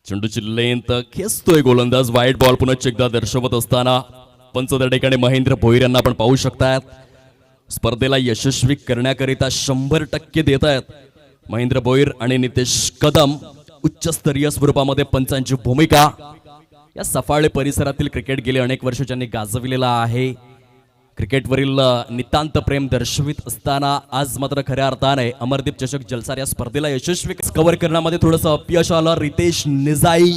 Speaker 2: चेंडूची लेंथ खेचतोय गोलंदाज. वाईट बॉल पुन्हा एकदा दर्शवत असताना पंच त्या ठिकाणी महेंद्र भोईर यांना आपण पाहू शकतात. स्पर्धेला यशस्वी करण्याकरिता 100% देत आहेत महेंद्र भोईर आणि नितेश कदम. उच्चस्तरीय स्वरूपामध्ये पंचांची भूमिका. या सफाळे परिसरातील क्रिकेट गेले अनेक वर्ष ज्यांनी गाजविलेला आहे. क्रिकेटवरील नितांत प्रेम दर्शवित असताना आज मात्र खऱ्या अर्थाने अमरदीप चषक जलसार या स्पर्धेला यशस्वी कव्हर करण्यामध्ये थोडंसं अपयश आलं. रितेश निजाई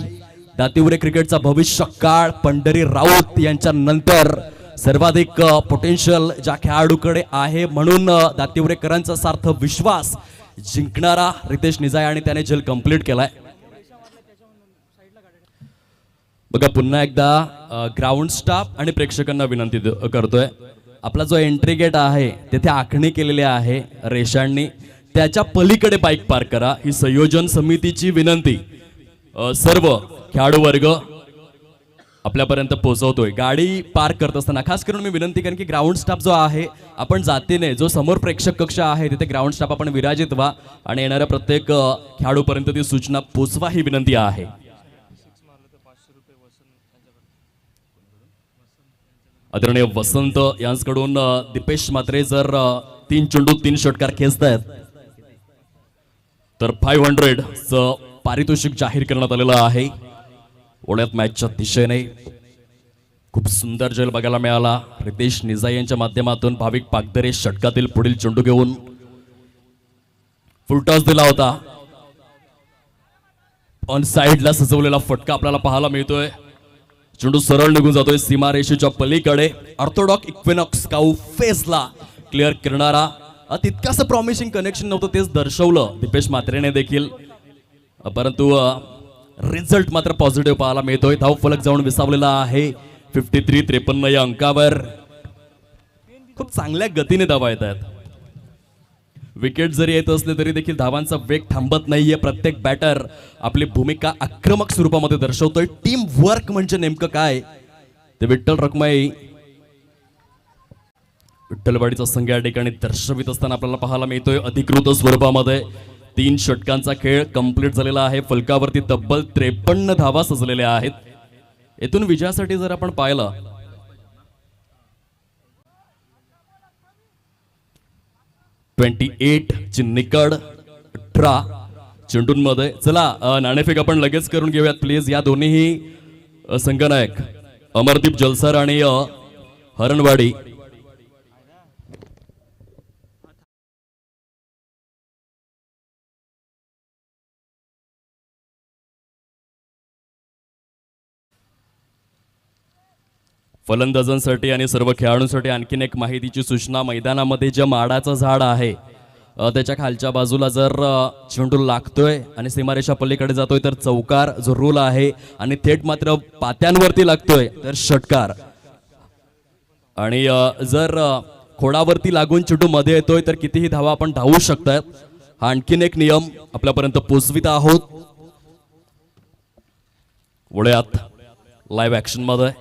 Speaker 2: दातिवरे क्रिकेटचा भविष्य काळ पंढरी राऊत यांच्या नंतर सर्वाधिक पोटेन्शियल ज्या खेळाडूकडे आहे म्हणून दातिवरेकरांचा सार्थ विश्वास जिंकणारा रितेश निजाई आणि त्याने झेल कंप्लीट केलाय. बघा पुन्हा एकदा ग्राउंड स्टाफ आणि प्रेक्षकांना विनंती करतोय. आपला जो एंट्री गेट आहे तेथे आखणी केलेली आहे रेषांनी. त्याच्या पलीकडे बाईक पार्क करा ही संयोजन समितीची विनंती. सर्व खेळाडू वर्ग आपल्यापर्यंत पोहोचवतोय. गाडी पार्क करत असताना खास करून मी विनंती करेन की ग्राउंड स्टाफ जो आहे आपण जातीने जो समोर प्रेक्षक कक्ष आहे तिथे ग्राउंड स्टाफ आपण विराजित व्हा आणि येणाऱ्या प्रत्येक खेळाडूपर्यंत ती सूचना पोचवा ही विनंती आहे. आदरणीय वसंत यांच्याकडून दीपेश मात्रे जर 3 चेंडू 3 षटकार खेचतायत तर 500 चं पारितोषिक जाहीर करण्यात आलेलं आहे. पुण्यात मॅचच्या दिशेने खूप सुंदर झेल बघायला मिळाला. रितेश निजाई यांच्या माध्यमातून भाविक पागदरे षटकातील पुढील चेंडू घेऊन फुलटॉस दिला होता. ऑन साइडला सजवलेला फटका आपल्याला पाहायला मिळतोय. चेंडू सरळ निघून जातोय सीमारेषेच्या पलीकडे. ऑर्थोडॉक्स इक्विनॉक्स काऊ फेसला क्लिअर करणारा तितकासं प्रॉमिसिंग कनेक्शन नव्हतं तेच दर्शवलं दीपेश मात्रेने देखील. परंतु रिझल्ट मात्र पॉझिटिव्ह पाहायला मिळतोय. धाव फलक जाऊन विसावलेला आहे 53-53 या अंकावर खूप चांगल्या गतीने धावा येत आहेत. विकेट जरी येत असले तरी देखील धावांचा वेग थांबत नाहीये. प्रत्येक बॅटर आपली भूमिका आक्रमक स्वरूपामध्ये दर्शवतोय. टीम वर्क म्हणजे नेमकं काय ते विठ्ठल रखुमाई विठ्ठलवाडीचा संघ या ठिकाणी दर्शवित असताना आपल्याला पाहायला मिळतोय. अधिकृत स्वरूपामध्ये 3 षटकांचा खेळ कंप्लीट झालेला आहे. फलकावरती तब्बल 53 धावा सजलेल्या आहेत. येथून विजयासाठी जर आपण पाहिलं 28 ची निकड 18 चेंडूंमध्ये. चला नाणेफेक आपण लगेच करून घेऊयात प्लीज. या दोन्हीही संघनायक अमरदीप जलसर आणि हरणवाडी फलंदाजांसाठी आणि सर्व खेळाडूंसाठी आणखीन एक माहितीची सूचना. मैदानामध्ये जे माडाचं झाड आहे त्याच्या खालच्या बाजूला जर चेंडू लागतोय आणि सीमारेषा पलीकडे जातोय तर चौकार जो रूल आहे, आणि थेट मात्र पात्यांवरती लागतोय तर षटकार. आणि जर खोडावरती लागून चेंडू मध्ये येतोय तर कितीही धावा आपण धावू शकतात. हा आणखीन एक नियम आपल्यापर्यंत पोहोचवित आहोत. वळूयात लाईव्ह ऍक्शन मध्ये.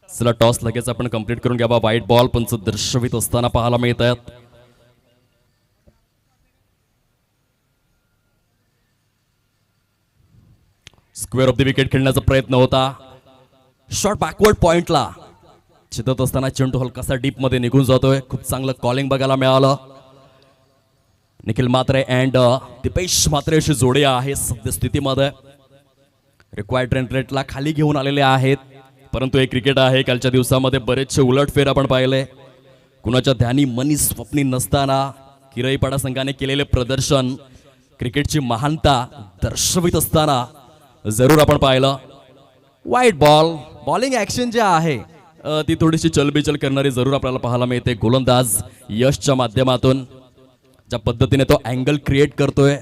Speaker 2: चला टॉस लगेच आपण कंप्लीट करून घ्यावा. वाईट बॉल पंच दर्शवित असताना पाहायला मिळत आहेत. स्क्वेअर ऑफ द विकेट खेळण्याचा प्रयत्न होता. शॉट बॅकवर्ड पॉइंटला चितत असताना चेंडू हलकासा डीप मध्ये निघून जातोय. खूप चांगलं कॉलिंग बघायला मिळालं. निखिल म्हात्रे अँड दिपेश म्हात्रे अशी जोडी आहे सद्यस्थितीमध्ये. रिक्वायर्ड रन रेटला खाली घेऊन आलेले आहेत. परंतु एक क्रिकेट आहे. कालच्या दिवसामध्ये बरेचसे उलटफेर आपण पाहिले. कुणाच्या ध्यानी मनी स्वप्नी नसताना किरईपाडा संघाने केलेले प्रदर्शन क्रिकेटची महानता दर्शवित असताना जरूर आपण पाहिलं. वाईट बॉल बॉलिंग ऍक्शन जे आहे ती थोडीशी चलबिचल करणारी जरूर आपल्याला पाहायला मिळते. गोलंदाज यशच्या माध्यमातून ज्या पद्धतीने तो अँगल क्रिएट करतोय.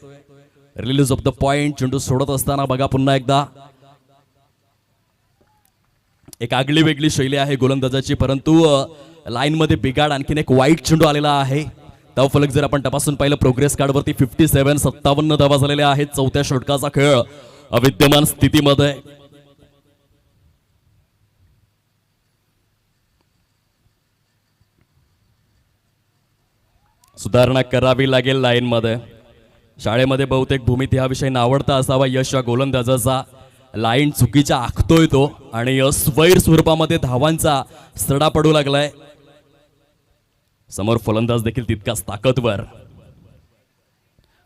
Speaker 2: रिलीज ऑफ द पॉइंट चेंडू सोडत असताना बघा पुन्हा एकदा एक आगळी वेगळी शैली आहे गोलंदाजाची. परंतु लाईन मध्ये बिघाड. आणखीन एक वाईट चेंडू आलेला आहे. धावफलक जर आपण तपासून पाहिलं प्रोग्रेस कार्डवरती 57 धावा झालेल्या आहेत. चौथ्या षटकाचा खेळ अविद्यमान स्थितीमध्ये. सुधारणा करावी लागेल लाईन मध्ये. शाळेमध्ये बहुतेक भूमिती हा विषय नावडता असावा. यश या गोलंदाजाचा लाईन चुकीच्या आखतोय तो आणि स्वैर स्वरूपामध्ये धावांचा सडा पडू लागलाय. समोर फलंदाज देखील तितकाच ताकदवर.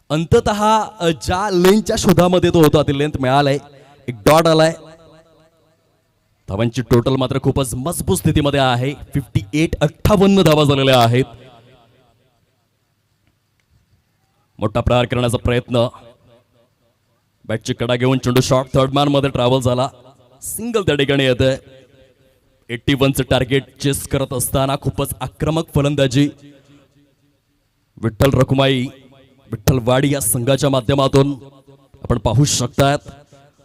Speaker 2: अंततः ज्या लेंथच्या शोधामध्ये तो होता ती लेंथ मिळालाय. एक डॉट आलाय. धावांची टोटल मात्र खूपच मजबूत स्थितीमध्ये आहे. 58 धावा झालेल्या आहेत. मोठा प्रहार करण्याचा प्रयत्न. बॅटची कडा घेऊन चेंडू शॉर्ट थर्ड मॅन मध्ये ट्रॅव्हल झाला. सिंगल त्या ठिकाणी येते. 81चं टार्गेट चेस करत असताना खूपच आक्रमक फलंदाजी विठ्ठल रखुमाई विठ्ठलवाडी या संघाच्या माध्यमातून आपण पाहू शकतात.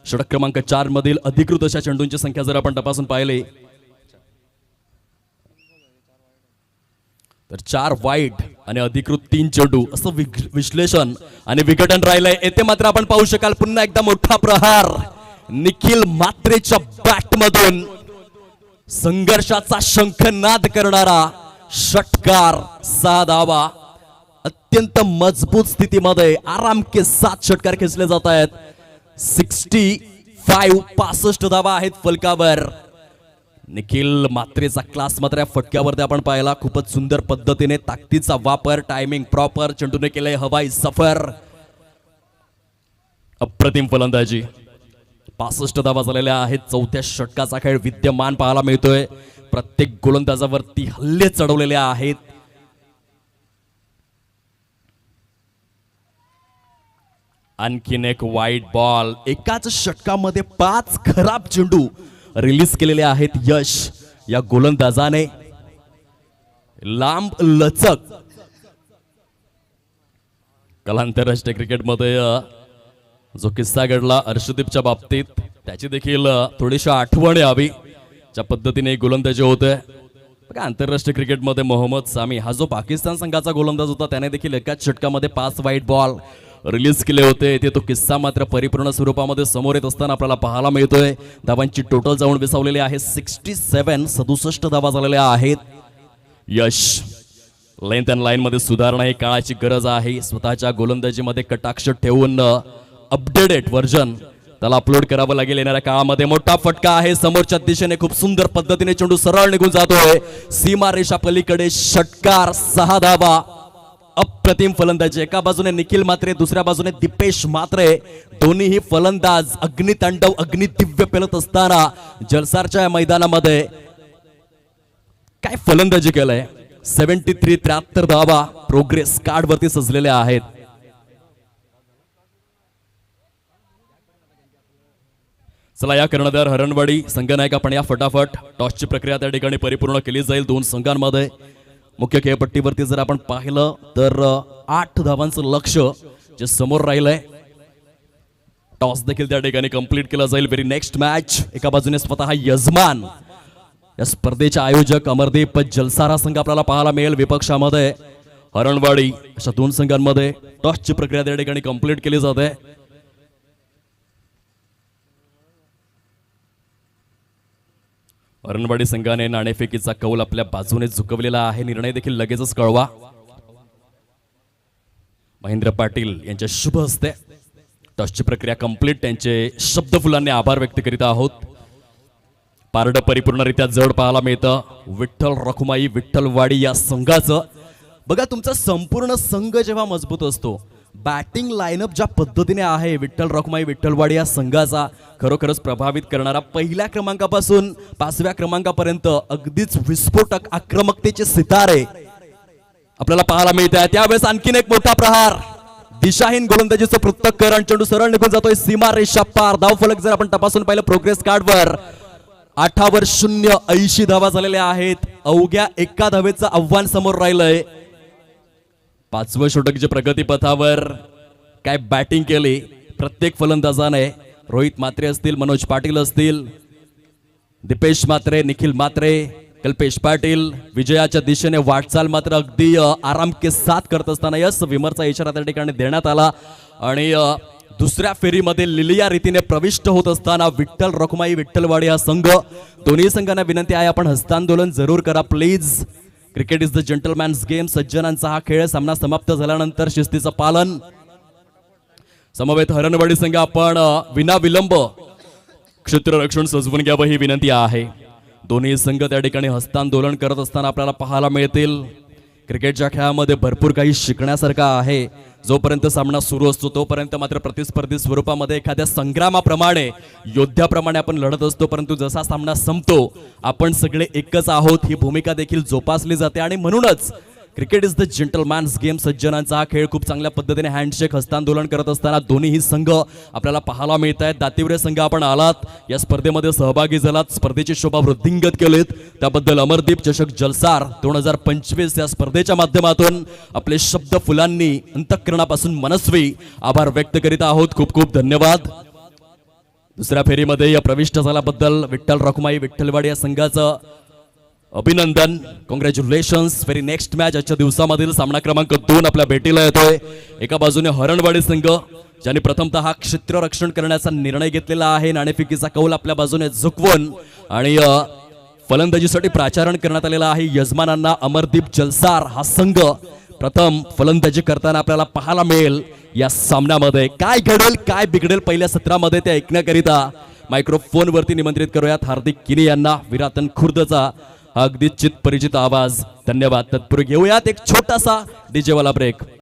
Speaker 2: षटक क्रमांक 4 मधील अधिकृत अशा चेंडूंची संख्या जर आपण तपासून पाहिली तर 4 वाईट आणि अधिकृत 3 चेंडू असं विश्लेषण आणि विघटन राहिलंय. येथे मात्र आपण पाहू शकाल पुन्हा एकदा मोठा प्रहार निखिल म्हात्रेच्या बॅट मधून. संघर्षाचा शंखनाद करणारा षटकार. 6 धावा अत्यंत मजबूत स्थितीमध्ये आराम के साथ षटकार खेचले जात आहेत. 65 धावा आहेत फलकावर. निखिल म्हात्रेचा क्लास मात्र या फटक्यावरती आपण पाहिला. खूपच सुंदर पद्धतीने ताकदीचा वापर, टायमिंग प्रॉपर चेंडूने केलंय हवाई सफर. अप्रतिम फलंदाजी. 65 धावा झालेल्या आहेत. चौथ्या षटकाचा खेळ विद्यमान पाहायला मिळतोय. प्रत्येक गोलंदाजावरती हल्ले चढवलेले आहेत. आणखीन एक वाईट बॉल. एकाच षटकामध्ये 5 खराब चेंडू रिलीज केलेले आहेत यश या गोलंदाजाने. लांब लचक. काल आंतरराष्ट्रीय क्रिकेटमध्ये जो किस्सा घडला अर्शदीपच्या बाबतीत त्याची देखील थोडीशी आठवण यावी, ज्या पद्धतीने गोलंदाजी होते. बघा आंतरराष्ट्रीय क्रिकेटमध्ये मोहम्मद सामी हा जो पाकिस्तान संघाचा गोलंदाज होता त्याने देखील एकाच षटकामध्ये 5 वाईट बॉल रिलीज केले होते. ते तो किस्सा मात्र परिपूर्ण स्वरूपामध्ये समोर येत असताना आपल्याला पाहायला मिळतोय. धावांची टोटल जाऊन विसावलेली आहे 67 धावा झालेल्या आहेत. यश लेंथ अँड लाईन मध्ये सुधारणा ही काळाची गरज आहे. स्वतःच्या गोलंदाजीमध्ये कटाक्ष ठेवून अपडेटेड व्हर्जन त्याला अपलोड करावं लागेल येणाऱ्या काळामध्ये. मोठा फटका आहे समोरच्या दिशेने, खूप सुंदर पद्धतीने चेंडू सरळ निघून जातोय सीमा रेषा पलीकडे. षटकार 6 धावा. अप्रतिम फलंदाजी, एका बाजूने निखिल म्हात्रे, दुसऱ्या बाजूने दीपेश म्हात्रे. दोन्हीही फलंदाज अग्नितांडव अग्निदिव्य पेलत असताना जलसारच्या मैदानामध्ये काय फलंदाजी केलंय. 73 धावा प्रोग्रेस कार्ड वरती सजलेल्या आहेत. चला या कर्णधार हरणवाडी संघनायक आपण या फटाफट टॉसची प्रक्रिया त्या ठिकाणी परिपूर्ण केली जाईल. 2 संघांमध्ये मुख्य खेळपट्टीवरती जर आपण पाहिलं तर 8 धावांचं लक्ष जे समोर राहिलंय. टॉस देखील त्या ठिकाणी कंप्लीट केला जाईल. Very next match. एका बाजूने स्वतः यजमान या स्पर्धेचे आयोजक अमरदीप जलसारा संघ आपल्याला पाहायला मिळेल. विपक्षामध्ये हरणवाडी. अशा 2 संघांमध्ये टॉसची प्रक्रिया त्या ठिकाणी कंप्लीट केली जाते. हरणवाडी संघाने नाणेफेकीचा कौल आपल्या बाजूने झुकवलेला आहे. निर्णय देखील लगेचच कळवा. महेंद्र पाटील यांच्या शुभ हस्ते टॉसची प्रक्रिया कंप्लीट. त्यांचे शब्दफुलांनी आभार व्यक्त करीत आहोत. पारड परिपूर्णरित्या जड पाहायला मिळतं विठ्ठल रखुमाई विठ्ठलवाडी या संघाचं. बघा तुमचा संपूर्ण संघ जेव्हा मजबूत असतो, बॅटिंग लाईनअप ज्या पद्धतीने आहे विठ्ठल रखुमाई विठ्ठलवाडी या संघाचा, खरोखरच प्रभावित करणारा. पहिल्या क्रमांकापासून 5व्या क्रमांकापर्यंत अगदीच विस्फोटक आक्रमकतेचे सितारे आपल्याला पाहायला मिळत आहेत. त्यावेळेस आणखीन एक मोठा प्रहार, दिशाहीन गोलंदाजीचं पृथक्करण. चेंडू सरळ निघून जातोय सीमा रेषा पार. धाव फलक जर आपण तपासून पाहिलं प्रोग्रेस कार्डवर 8 वर 0 80 धावा झालेल्या आहेत. अवघ्या 1 धावेचं आव्हान समोर राहिलंय. 5वं षटक जे प्रगतीपथावर काय बॅटिंग केली प्रत्येक फलंदाजाने. रोहित म्हात्रे असतील, मनोज पाटील असतील, दीपेश म्हात्रे, निखिल म्हात्रे, कल्पेश पाटील. विजयाच्या दिशेने वाटचाल मात्र अगदी आराम के साथ करत असताना यस विमरचा इशारा त्या ठिकाणी देण्यात आला. आणि दुसऱ्या फेरीमध्ये लिलिया रीतीने प्रविष्ट होत असताना विठ्ठल रखुमाई विठ्ठलवाडी हा संघ. दोन्ही संघांना विनंती आहे आपण हस्तांदोलन जरूर करा please. Cricket is the gentleman's game. सज्जनांचा हा खेळ. सामना समाप्त झाल्यानंतर शिस्तीचं पालन. समवेत हरणवाडी संघ आपण विनाविलंब क्षेत्ररक्षण सजवून घ्यावं ही विनंती आहे. दोन्ही संघ त्या ठिकाणी हस्तांदोलन करत असताना आपल्याला पाहायला मिळतील. क्रिकेटच्या खेळामध्ये भरपूर काही शिकण्यासारखं आहे. जोपर्यंत सामना सुरू असतो तोपर्यंत मात्र प्रतिस्पर्धी स्वरूपामध्ये एखाद्या संग्रामाप्रमाणे योद्ध्याप्रमाणे आपण लढत असतो. परंतु जसा सामना संपतो आपण सगळे एकच आहोत ही भूमिका देखील जोपासली जाते. आणि म्हणूनच cricket is the gentleman's game. सज्जनांचा हा खेळ. खूप चांगल्या पद्धतीने हँडशेक हस्तांदोलन करत असताना दोन्ही संघ आपल्याला पाहायला मिळत आहेत. दातिवरे संघ आपण आलात, या स्पर्धेमध्ये सहभागी झालात, स्पर्धेची शोभा वृद्धिंगत केलीत, त्याबद्दल अमरदीप चषक जलसार 2025 या स्पर्धेच्या माध्यमातून आपले शब्द फुलांनी अंतःकरणापासून मनस्वी आभार व्यक्त करीत आहोत. खूप खूप धन्यवाद. दुसऱ्या फेरीमध्ये या प्रविष्ट झाल्याबद्दल विठ्ठल रखुमाई विठ्ठलवाडी या संघाचं अभिनंदन. कॉंग्रॅच्युलेशन्स. व्हेरी नेक्स्ट मॅच आजच्या दिवसामधील सामना क्रमांक 2 आपल्या भेटीला येतोय. एका बाजूने हरणवाडी संघ ज्यांनी प्रथमतः क्षेत्ररक्षण करण्याचा निर्णय घेतलेला आहे, नाणेफेकीचा कौल आपल्या बाजूने झुकवून आणि फलंदाजीसाठी प्राचारण करण्यात आलेला आहे. यजमानांना अमरदीप जलसार हा संघ प्रथम फलंदाजी करताना आपल्याला पाहायला मिळेल. या सामन्यामध्ये काय घडेल काय बिघडेल पहिल्या सत्रामध्ये ते ऐकण्याकरिता मायक्रोफोनवरती निमंत्रित करूयात हार्दिक किनी यांना. विरातन खुर्दचा अगदी चित परिचित आवाज. धन्यवाद. तत्पूर्वी घेऊयात एक छोटासा डीजे वाला ब्रेक.